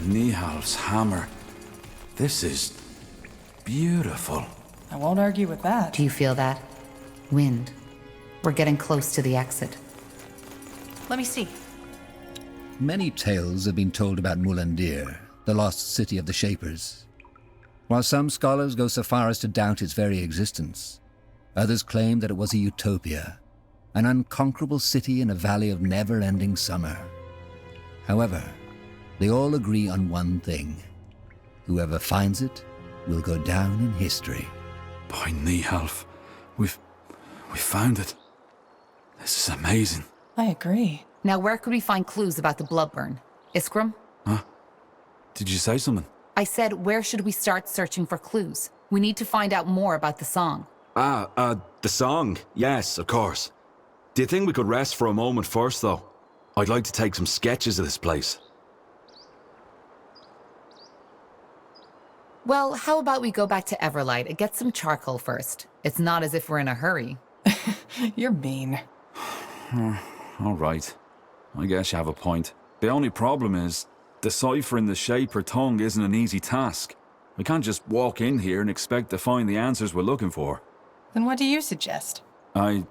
[SPEAKER 12] Nihal's hammer. This is beautiful.
[SPEAKER 5] I won't argue with that.
[SPEAKER 1] Do you feel that? Wind. We're getting close to the exit.
[SPEAKER 5] Let me see.
[SPEAKER 14] Many tales have been told about Mulandir, the lost city of the Shapers. While some scholars go so far as to doubt its very existence, others claim that it was a utopia, an unconquerable city in a valley of never-ending summer. However, they all agree on one thing. Whoever finds it will go down in history.
[SPEAKER 12] By Nihalf, we've found it. This is amazing.
[SPEAKER 5] I agree.
[SPEAKER 1] Now where could we find clues about the Bloodburn? Iskram?
[SPEAKER 12] Huh? Did you say something?
[SPEAKER 1] I said, where should we start searching for clues? We need to find out more about the song.
[SPEAKER 15] The song. Yes, of course. Do you think we could rest for a moment first, though? I'd like to take some sketches of this place.
[SPEAKER 1] Well, how about we go back to Everlight and get some charcoal first? It's not as if we're in a hurry.
[SPEAKER 5] You're mean.
[SPEAKER 12] All right. I guess you have a point. The only problem is, deciphering the Shaper tongue isn't an easy task. We can't just walk in here and expect to find the answers we're looking for.
[SPEAKER 5] Then what do you suggest?
[SPEAKER 12] I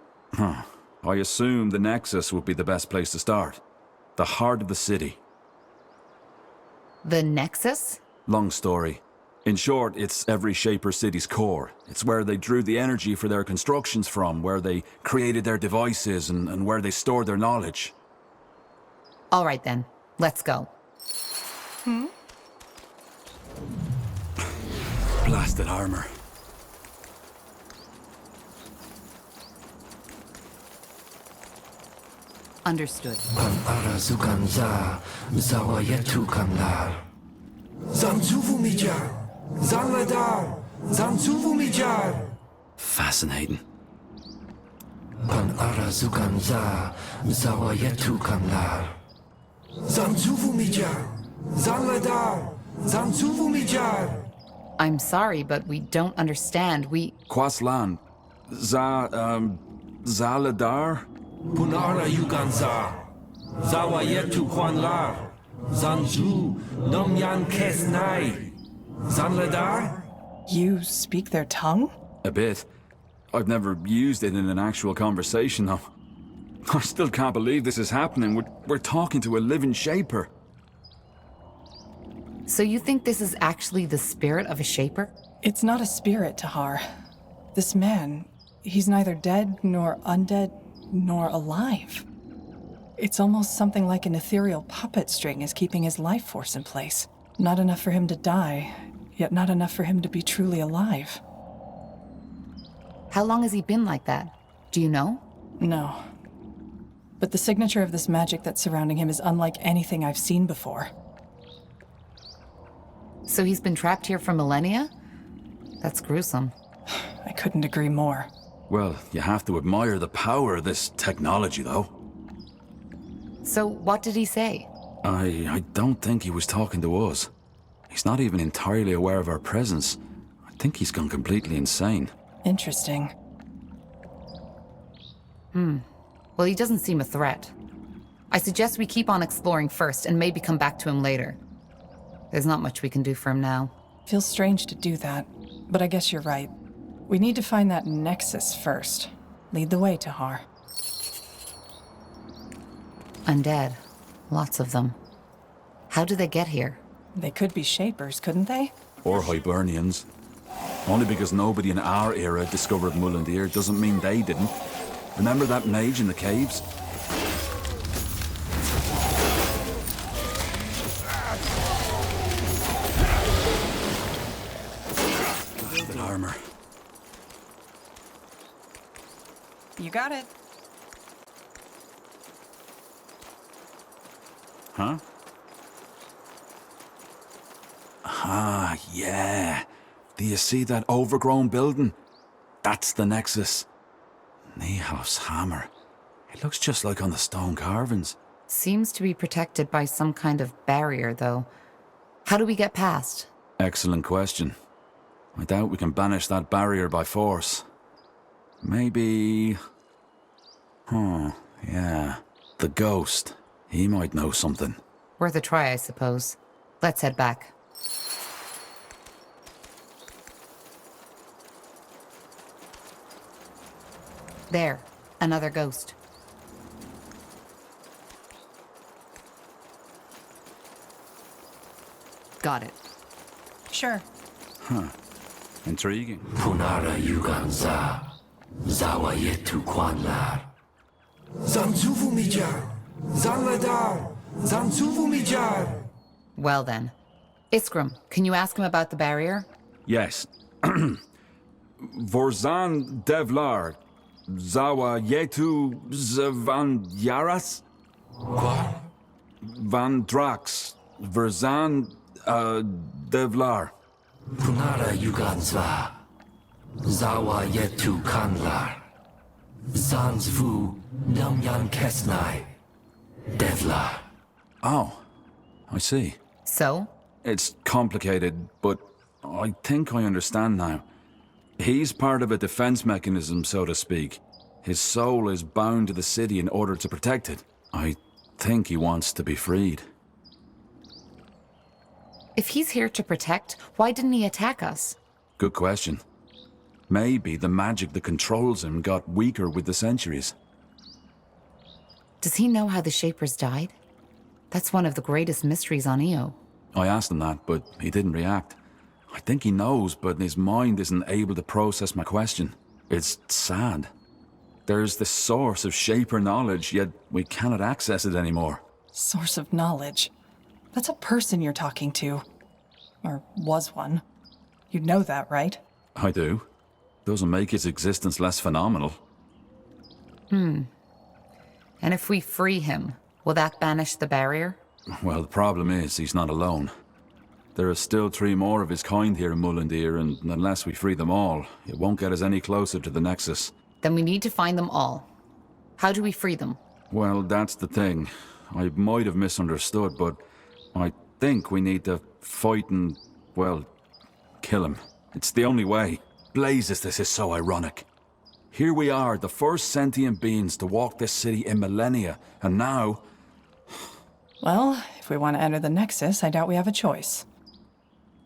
[SPEAKER 12] assume the Nexus would be the best place to start. The heart of the city.
[SPEAKER 1] The Nexus?
[SPEAKER 12] Long story. In short, it's every Shaper city's core. It's where they drew the energy for their constructions from, where they created their devices, and where they stored their knowledge.
[SPEAKER 1] All right then, let's go.
[SPEAKER 12] Blasted armor.
[SPEAKER 1] Understood.
[SPEAKER 12] Fascinating.
[SPEAKER 1] I'm sorry, but we don't understand.
[SPEAKER 12] Kwaslan. Zaladar?
[SPEAKER 9] Punara Yuganza. Zawayetu Kwanlar. Zanzu. Nomyan Kesnai. Zanladar?
[SPEAKER 5] You speak their tongue?
[SPEAKER 12] A bit. I've never used it in an actual conversation, though. I still can't believe this is happening. We're talking to a living Shaper.
[SPEAKER 1] So you think this is actually the spirit of a Shaper?
[SPEAKER 5] It's not a spirit, Tahar. This man, he's neither dead, nor undead, nor alive. It's almost something like an ethereal puppet string is keeping his life force in place. Not enough for him to die, yet not enough for him to be truly alive.
[SPEAKER 1] How long has he been like that? Do you know?
[SPEAKER 5] No. But the signature of this magic that's surrounding him is unlike anything I've seen before.
[SPEAKER 1] So he's been trapped here for millennia? That's gruesome.
[SPEAKER 5] I couldn't agree more.
[SPEAKER 12] Well, you have to admire the power of this technology, though.
[SPEAKER 1] So, what did he say?
[SPEAKER 12] I don't think he was talking to us. He's not even entirely aware of our presence. I think he's gone completely insane.
[SPEAKER 5] Interesting.
[SPEAKER 1] Well, he doesn't seem a threat. I suggest we keep on exploring first and maybe come back to him later. There's not much we can do for him now.
[SPEAKER 5] Feels strange to do that, but I guess you're right. We need to find that nexus first. Lead the way, Tahar.
[SPEAKER 1] Undead. Lots of them. How do they get here?
[SPEAKER 5] They could be Shapers, couldn't they?
[SPEAKER 12] Or Hibernians. Only because nobody in our era discovered Mullendir doesn't mean they didn't. Remember that mage in the caves? Blasted armor.
[SPEAKER 5] You got it.
[SPEAKER 12] Huh? Ah, yeah. Do you see that overgrown building? That's the Nexus. Nehof's hammer. It looks just like on the stone carvings.
[SPEAKER 1] Seems to be protected by some kind of barrier, though. How do we get past?
[SPEAKER 12] Excellent question. I doubt we can banish that barrier by force. Maybe... yeah. The ghost. He might know something.
[SPEAKER 1] Worth a try, I suppose. Let's head back. There. Another ghost. Got it.
[SPEAKER 5] Sure.
[SPEAKER 12] Huh. Intriguing.
[SPEAKER 16] Punara Yuganza. Zawa Yetu Kwanlar.
[SPEAKER 9] Zanzuvu Mijar. Zanladar. Zanzuvu Mijar.
[SPEAKER 1] Well then. Iskram, can you ask him about the barrier?
[SPEAKER 12] Yes. Vorzan Devlar. Zawa Yetu Van Yaras?
[SPEAKER 9] What?
[SPEAKER 12] Van Drax. Verzan Devlar.
[SPEAKER 16] Punara Yuganzva. Zawa Yetu Kanlar. Zanzvu Namyan Kesnai. Devlar.
[SPEAKER 12] Oh, I see.
[SPEAKER 1] So?
[SPEAKER 12] It's complicated, but I think I understand now. He's part of a defense mechanism, so to speak. His soul is bound to the city in order to protect it. I think he wants to be freed.
[SPEAKER 1] If he's here to protect, why didn't he attack us?
[SPEAKER 12] Good question. Maybe the magic that controls him got weaker with the centuries.
[SPEAKER 1] Does he know how the Shapers died? That's one of the greatest mysteries on Io.
[SPEAKER 12] I asked him that, but he didn't react. I think he knows, but his mind isn't able to process my question. It's sad. There's the source of Shaper knowledge, yet we cannot access it anymore.
[SPEAKER 5] Source of knowledge. That's a person you're talking to. Or was one. You'd know that, right?
[SPEAKER 12] I do. Doesn't make his existence less phenomenal.
[SPEAKER 1] And if we free him, will that banish the barrier?
[SPEAKER 12] Well, the problem is he's not alone. There are still 3 more of his kind here in Mullendir, and unless we free them all, it won't get us any closer to the Nexus.
[SPEAKER 1] Then we need to find them all. How do we free them?
[SPEAKER 12] Well, that's the thing. I might have misunderstood, but I think we need to fight and, well, kill him. It's the only way. Blazes, this is so ironic. Here we are, the first sentient beings to walk this city in millennia, and now...
[SPEAKER 5] Well, if we want to enter the Nexus, I doubt we have a choice.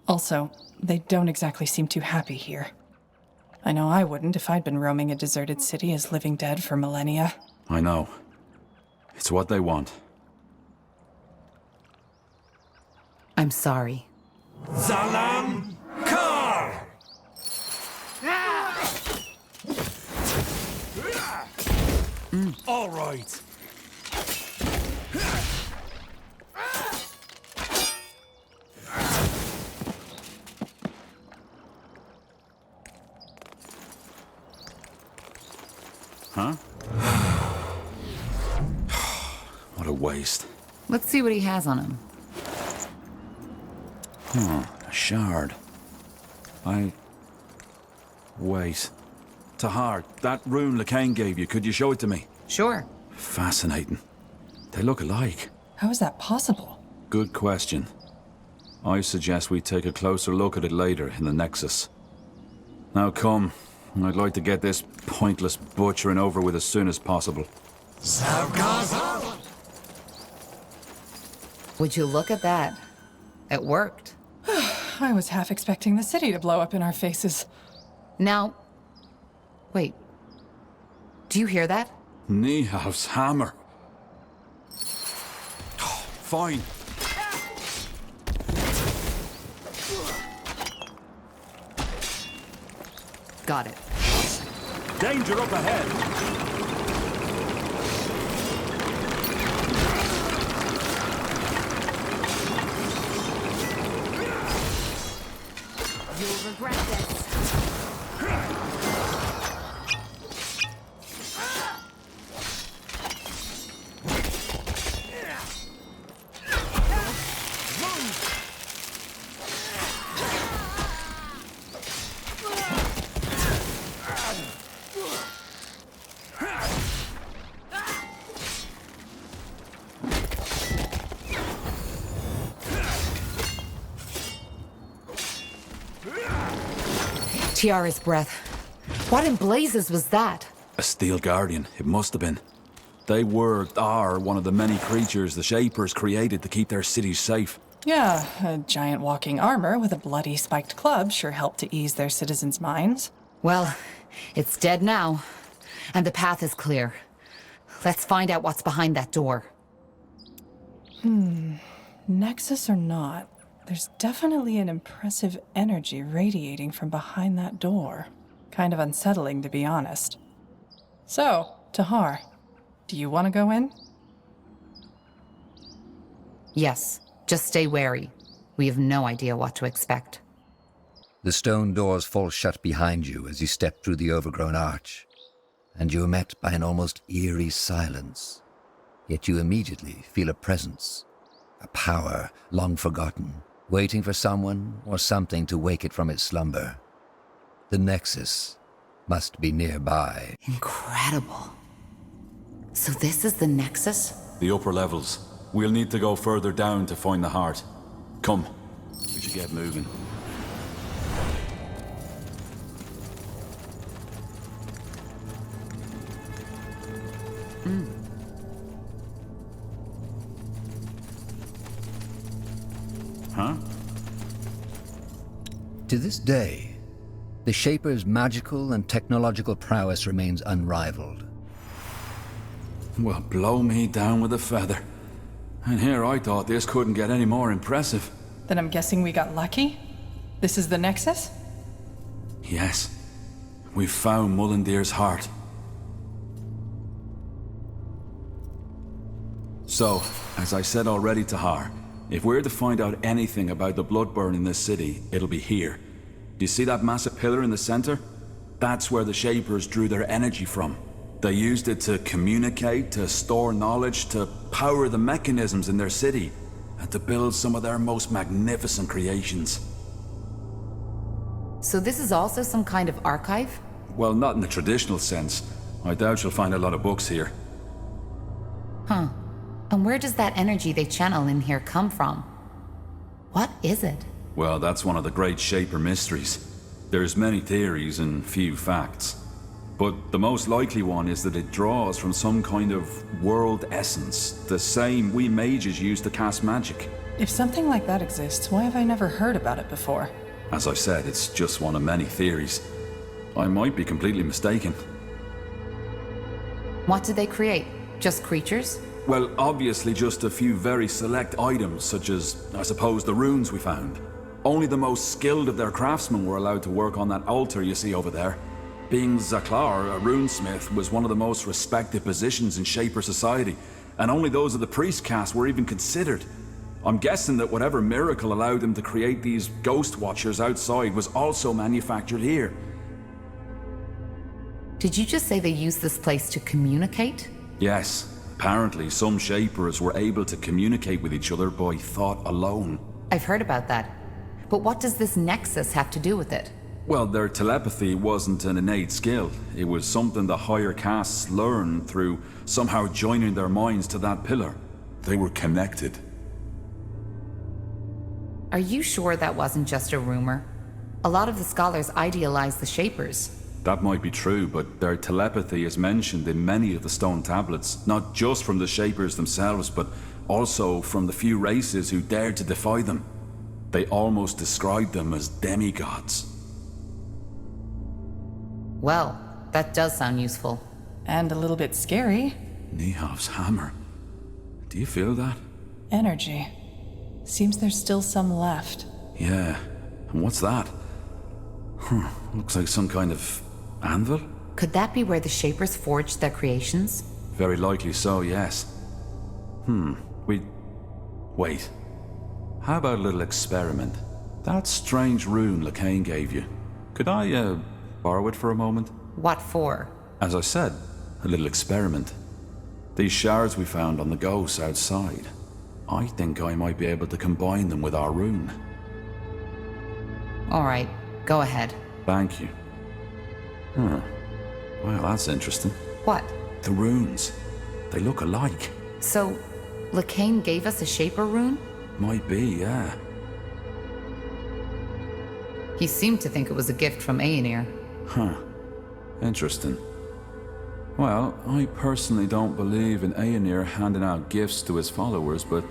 [SPEAKER 5] Also, they don't exactly seem too happy here. I know I wouldn't if I'd been roaming a deserted city as living dead for millennia.
[SPEAKER 12] I know. It's what they want.
[SPEAKER 1] I'm sorry.
[SPEAKER 9] Zalam Kar!
[SPEAKER 11] All right.
[SPEAKER 12] Huh? What a waste.
[SPEAKER 1] Let's see what he has on him.
[SPEAKER 12] A shard. Wait. Tahar, that rune LeCain gave you, could you show it to me?
[SPEAKER 1] Sure.
[SPEAKER 12] Fascinating. They look alike.
[SPEAKER 5] How is that possible?
[SPEAKER 12] Good question. I suggest we take a closer look at it later in the Nexus. Now come, I'd like to get this pointless butchering over with as soon as possible.
[SPEAKER 1] Would you look at that? It worked.
[SPEAKER 5] I was half expecting the city to blow up in our faces.
[SPEAKER 1] Now, wait. Do you hear that?
[SPEAKER 12] Nihav's hammer. Fine.
[SPEAKER 1] Got it.
[SPEAKER 12] Danger up ahead.
[SPEAKER 1] You'll regret this. Tiara's breath. What in blazes was that?
[SPEAKER 12] A Steel Guardian, it must have been. They are one of the many creatures the Shapers created to keep their cities safe.
[SPEAKER 5] Yeah, a giant walking armor with a bloody spiked club sure helped to ease their citizens' minds.
[SPEAKER 1] Well, it's dead now, and the path is clear. Let's find out what's behind that door.
[SPEAKER 5] Nexus or not, there's definitely an impressive energy radiating from behind that door. Kind of unsettling, to be honest. So, Tahar, do you want to go in?
[SPEAKER 1] Yes, just stay wary. We have no idea what to expect.
[SPEAKER 14] The stone doors fall shut behind you as you step through the overgrown arch, and you are met by an almost eerie silence. Yet you immediately feel a presence, a power long forgotten, waiting for someone or something to wake it from its slumber. The Nexus must be nearby.
[SPEAKER 1] Incredible. So this is the Nexus?
[SPEAKER 12] The upper levels. We'll need to go further down to find the heart. Come, we should get moving. Huh?
[SPEAKER 14] To this day, the Shaper's magical and technological prowess remains unrivaled.
[SPEAKER 12] Well, blow me down with a feather. And here I thought this couldn't get any more impressive.
[SPEAKER 5] Then I'm guessing we got lucky? This is the Nexus?
[SPEAKER 12] Yes, we've found Mullendeer's heart. So, as I said already to Har, if we're to find out anything about the Bloodburn in this city, it'll be here. Do you see that massive pillar in the center? That's where the Shapers drew their energy from. They used it to communicate, to store knowledge, to power the mechanisms in their city, and to build some of their most magnificent creations.
[SPEAKER 1] So this is also some kind of archive?
[SPEAKER 12] Well, not in the traditional sense. I doubt you'll find a lot of books here.
[SPEAKER 1] Huh. And where does that energy they channel in here come from? What is it?
[SPEAKER 12] Well, that's one of the great Shaper mysteries. There's many theories and few facts. But the most likely one is that it draws from some kind of world essence, the same we mages use to cast magic.
[SPEAKER 5] If something like that exists, why have I never heard about it before?
[SPEAKER 12] As I said, it's just one of many theories. I might be completely mistaken.
[SPEAKER 1] What did they create? Just creatures?
[SPEAKER 12] Well, obviously just a few very select items, such as, I suppose, the runes we found. Only the most skilled of their craftsmen were allowed to work on that altar you see over there. Being Zaklar, a runesmith, was one of the most respected positions in Shaper society, and only those of the priest caste were even considered. I'm guessing that whatever miracle allowed them to create these ghost watchers outside was also manufactured here.
[SPEAKER 1] Did you just say they used this place to communicate?
[SPEAKER 12] Yes. Apparently, some Shapers were able to communicate with each other by thought alone.
[SPEAKER 1] I've heard about that. But what does this Nexus have to do with it?
[SPEAKER 12] Well, their telepathy wasn't an innate skill. It was something the higher castes learned through somehow joining their minds to that pillar.
[SPEAKER 17] They were connected.
[SPEAKER 1] Are you sure that wasn't just a rumor? A lot of the scholars idealize the Shapers.
[SPEAKER 12] That might be true, but their telepathy is mentioned in many of the stone tablets, not just from the Shapers themselves, but also from the few races who dared to defy them. They almost described them as demigods.
[SPEAKER 1] Well, that does sound useful.
[SPEAKER 5] And a little bit scary.
[SPEAKER 12] Nihav's hammer. Do you feel that?
[SPEAKER 5] Energy. Seems there's still some left.
[SPEAKER 12] Yeah. And what's that? Looks like some kind of anvil?
[SPEAKER 1] Could that be where the Shapers forged their creations?
[SPEAKER 12] Very likely so, yes. Wait. How about a little experiment? That strange rune Lacane gave you. Could I, borrow it for a moment?
[SPEAKER 1] What for?
[SPEAKER 12] As I said, a little experiment. These shards we found on the ghosts outside. I think I might be able to combine them with our rune.
[SPEAKER 1] All right, go ahead.
[SPEAKER 12] Thank you. Well, that's interesting.
[SPEAKER 1] What?
[SPEAKER 12] The runes. They look alike.
[SPEAKER 1] So, Lacane gave us a Shaper rune?
[SPEAKER 12] Might be, yeah.
[SPEAKER 1] He seemed to think it was a gift from Aenir.
[SPEAKER 12] Huh. Interesting. Well, I personally don't believe in Aenir handing out gifts to his followers, but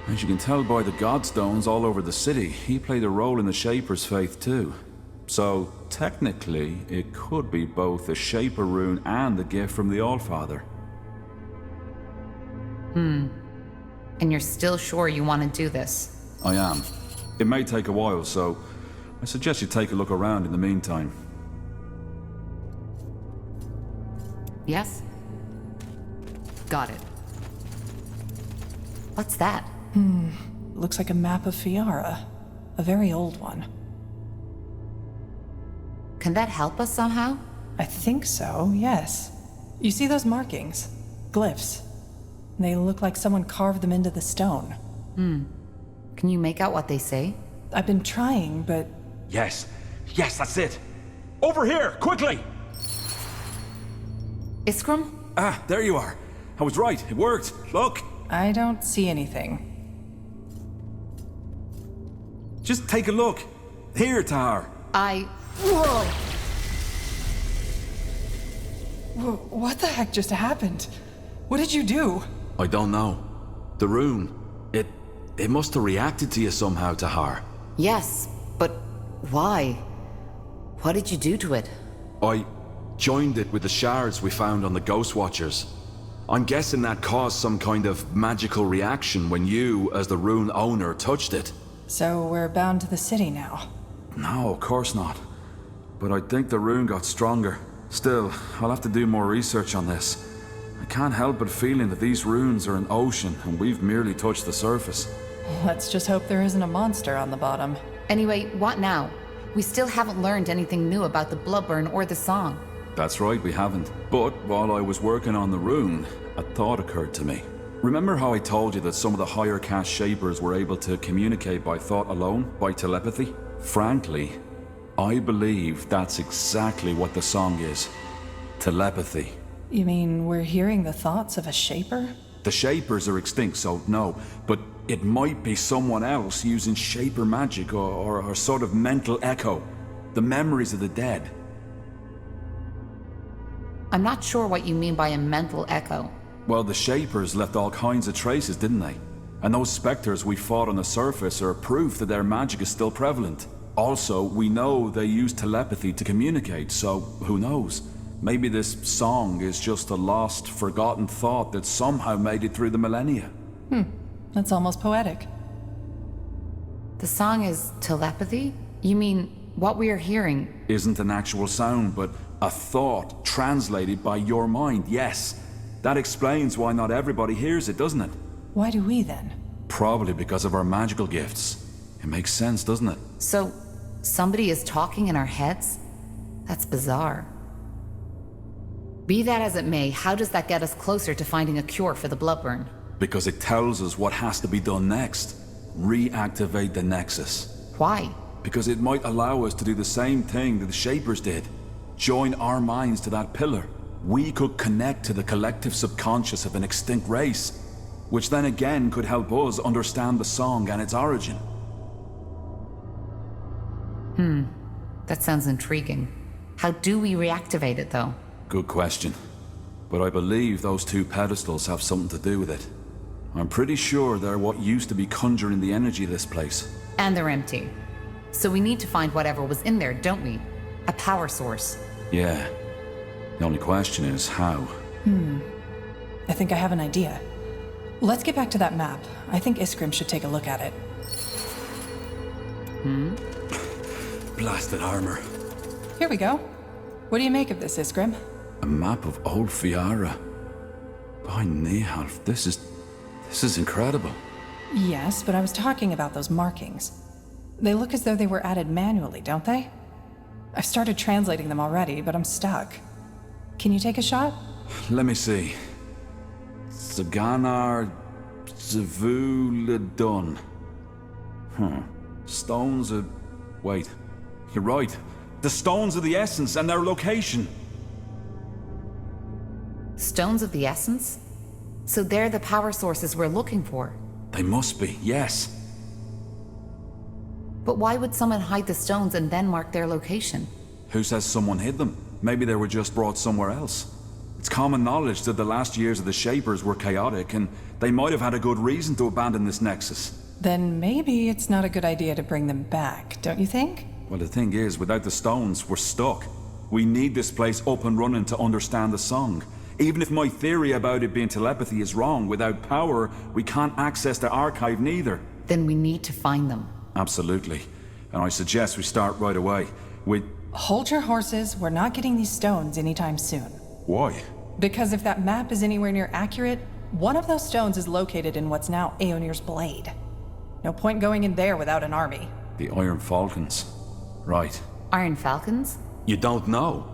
[SPEAKER 12] as you can tell by the godstones all over the city, he played a role in the Shaper's faith too. So, technically, it could be both a Shaper rune and a gift from the Allfather.
[SPEAKER 1] And you're still sure you want to do this?
[SPEAKER 12] I am. It may take a while, so I suggest you take a look around in the meantime.
[SPEAKER 1] Yes? Got it. What's that?
[SPEAKER 5] Looks like a map of Fiara. A very old one.
[SPEAKER 1] Can that help us somehow?
[SPEAKER 5] I think so, yes. You see those markings? Glyphs. They look like someone carved them into the stone.
[SPEAKER 1] Can you make out what they say?
[SPEAKER 5] I've been trying, but...
[SPEAKER 15] Yes, that's it. Over here, quickly!
[SPEAKER 1] Iskram?
[SPEAKER 12] Ah, there you are. I was right, it worked. Look!
[SPEAKER 5] I don't see anything.
[SPEAKER 12] Just take a look. Here, Tahar.
[SPEAKER 1] Whoa!
[SPEAKER 5] What the heck just happened? What did you do?
[SPEAKER 15] I don't know. The rune, it must have reacted to you somehow, Tahar.
[SPEAKER 1] Yes, but why? What did you do to it?
[SPEAKER 15] I joined it with the shards we found on the Ghost Watchers. I'm guessing that caused some kind of magical reaction when you, as the rune owner, touched it.
[SPEAKER 5] So we're bound to the city now?
[SPEAKER 12] No, of course not. But I think the rune got stronger. Still, I'll have to do more research on this. I can't help but feeling that these runes are an ocean and we've merely touched the surface.
[SPEAKER 5] Let's just hope there isn't a monster on the bottom.
[SPEAKER 1] Anyway, what now? We still haven't learned anything new about the Bloodburn or the song.
[SPEAKER 12] That's right, we haven't. But while I was working on the rune, a thought occurred to me. Remember how I told you that some of the higher caste Shapers were able to communicate by thought alone, by telepathy? Frankly, I believe that's exactly what the song is. Telepathy.
[SPEAKER 5] You mean we're hearing the thoughts of a Shaper?
[SPEAKER 12] The Shapers are extinct, so no. But it might be someone else using Shaper magic or a sort of mental echo. The memories of the dead.
[SPEAKER 1] I'm not sure what you mean by a mental echo.
[SPEAKER 12] Well, the Shapers left all kinds of traces, didn't they? And those specters we fought on the surface are proof that their magic is still prevalent. Also, we know they use telepathy to communicate, so who knows? Maybe this song is just a lost, forgotten thought that somehow made it through the millennia.
[SPEAKER 5] That's almost poetic.
[SPEAKER 1] The song is telepathy? You mean what we are hearing?
[SPEAKER 12] Isn't an actual sound, but a thought translated by your mind, yes. That explains why not everybody hears it, doesn't it?
[SPEAKER 5] Why do we then?
[SPEAKER 12] Probably because of our magical gifts. It makes sense, doesn't it?
[SPEAKER 1] So, somebody is talking in our heads? That's bizarre. Be that as it may, how does that get us closer to finding a cure for the Bloodburn?
[SPEAKER 12] Because it tells us what has to be done next. Reactivate the Nexus.
[SPEAKER 1] Why?
[SPEAKER 12] because it might allow us to do the same thing that the Shapers did. Join our minds to that pillar. We could connect to the collective subconscious of an extinct race, which then again could help us understand the song and its origin.
[SPEAKER 1] That sounds intriguing. How do we reactivate it, though?
[SPEAKER 12] Good question. But I believe those two pedestals have something to do with it. I'm pretty sure they're what used to be conjuring the energy of this place.
[SPEAKER 1] And they're empty. So we need to find whatever was in there, don't we? A power source.
[SPEAKER 12] Yeah. The only question is how.
[SPEAKER 5] I think I have an idea. Let's get back to that map. I think Iskrim should take a look at it.
[SPEAKER 12] Blasted armor.
[SPEAKER 5] Here we go. What do you make of this, Iskrim?
[SPEAKER 12] A map of old Fiara. By Nehalf, this is incredible.
[SPEAKER 5] Yes, but I was talking about those markings. They look as though they were added manually, don't they? I've started translating them already, but I'm stuck. Can you take a shot?
[SPEAKER 12] Let me see. Saganar Zavuladun. Stones of... Wait. You're right. The Stones of the Essence and their location.
[SPEAKER 1] Stones of the Essence? So they're the power sources we're looking for.
[SPEAKER 12] They must be, yes.
[SPEAKER 1] But why would someone hide the stones and then mark their location?
[SPEAKER 12] Who says someone hid them? Maybe they were just brought somewhere else. It's common knowledge that the last years of the Shapers were chaotic, and they might have had a good reason to abandon this nexus.
[SPEAKER 5] Then maybe it's not a good idea to bring them back, don't you think?
[SPEAKER 12] Well, the thing is, without the stones, we're stuck. We need this place up and running to understand the song. Even if my theory about it being telepathy is wrong, without power, we can't access the archive neither.
[SPEAKER 1] Then we need to find them.
[SPEAKER 12] Absolutely. And I suggest we start right away with...
[SPEAKER 5] Hold your horses. We're not getting these stones anytime soon.
[SPEAKER 12] Why?
[SPEAKER 5] Because if that map is anywhere near accurate, one of those stones is located in what's now Aeonir's Blade. No point going in there without an army.
[SPEAKER 12] The Iron Falcons. Right.
[SPEAKER 1] Iron Falcons?
[SPEAKER 15] You don't know.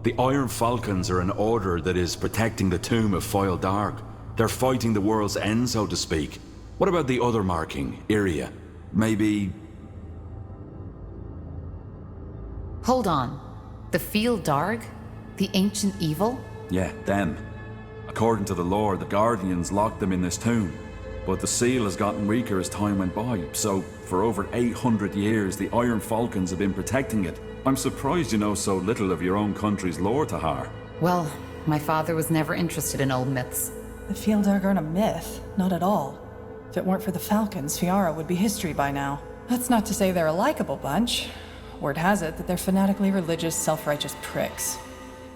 [SPEAKER 15] The Iron Falcons are an order that is protecting the tomb of Foil Dark. They're fighting the world's end, so to speak. What about the other marking, Iria? Maybe...
[SPEAKER 1] Hold on. The Field Darg? The ancient evil?
[SPEAKER 12] Yeah, them. According to the lore, the Guardians locked them in this tomb. But the seal has gotten weaker as time went by, so for over 800 years, the Iron Falcons have been protecting it. I'm surprised you know so little of your own country's lore, Tahar.
[SPEAKER 1] Well, my father was never interested in old myths.
[SPEAKER 5] The Field Darg aren't a myth. Not at all. If it weren't for the Falcons, Fiara would be history by now. That's not to say they're a likable bunch. Word has it that they're fanatically religious, self-righteous pricks.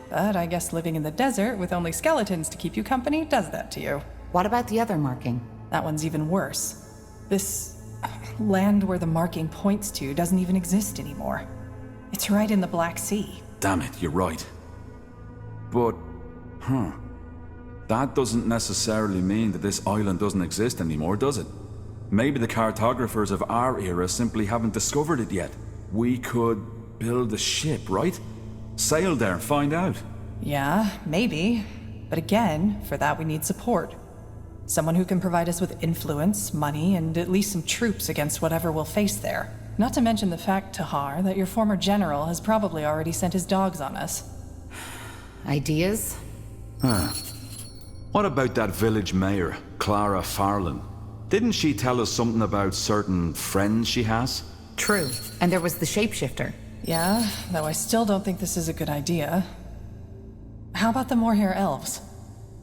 [SPEAKER 5] But I guess living in the desert with only skeletons to keep you company does that to you.
[SPEAKER 1] What about the other marking?
[SPEAKER 5] That one's even worse. This land where the marking points to doesn't even exist anymore. It's right in the Black Sea.
[SPEAKER 12] Damn it, you're right. But, that doesn't necessarily mean that this island doesn't exist anymore, does it? Maybe the cartographers of our era simply haven't discovered it yet. We could build a ship, right? Sail there and find out.
[SPEAKER 5] Yeah, maybe. But again, for that we need support. Someone who can provide us with influence, money, and at least some troops against whatever we'll face there. Not to mention the fact, Tahar, that your former general has probably already sent his dogs on us.
[SPEAKER 1] Ideas?
[SPEAKER 15] What about that village mayor, Clara Farland? Didn't she tell us something about certain friends she has?
[SPEAKER 1] True. And there was the shapeshifter.
[SPEAKER 5] Yeah, though I still don't think this is a good idea. How about the Moorhair elves?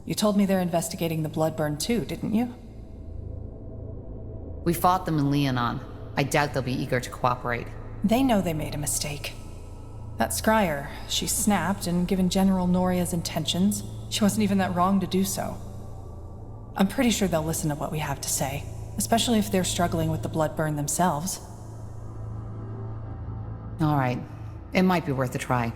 [SPEAKER 5] You told me they're investigating the Bloodburn too, didn't you?
[SPEAKER 1] We fought them in Leonon. I doubt they'll be eager to cooperate.
[SPEAKER 5] They know they made a mistake. That Scryer, she snapped, and given General Noria's intentions, she wasn't even that wrong to do so. I'm pretty sure they'll listen to what we have to say, especially if they're struggling with the Bloodburn themselves.
[SPEAKER 1] All right. It might be worth a try.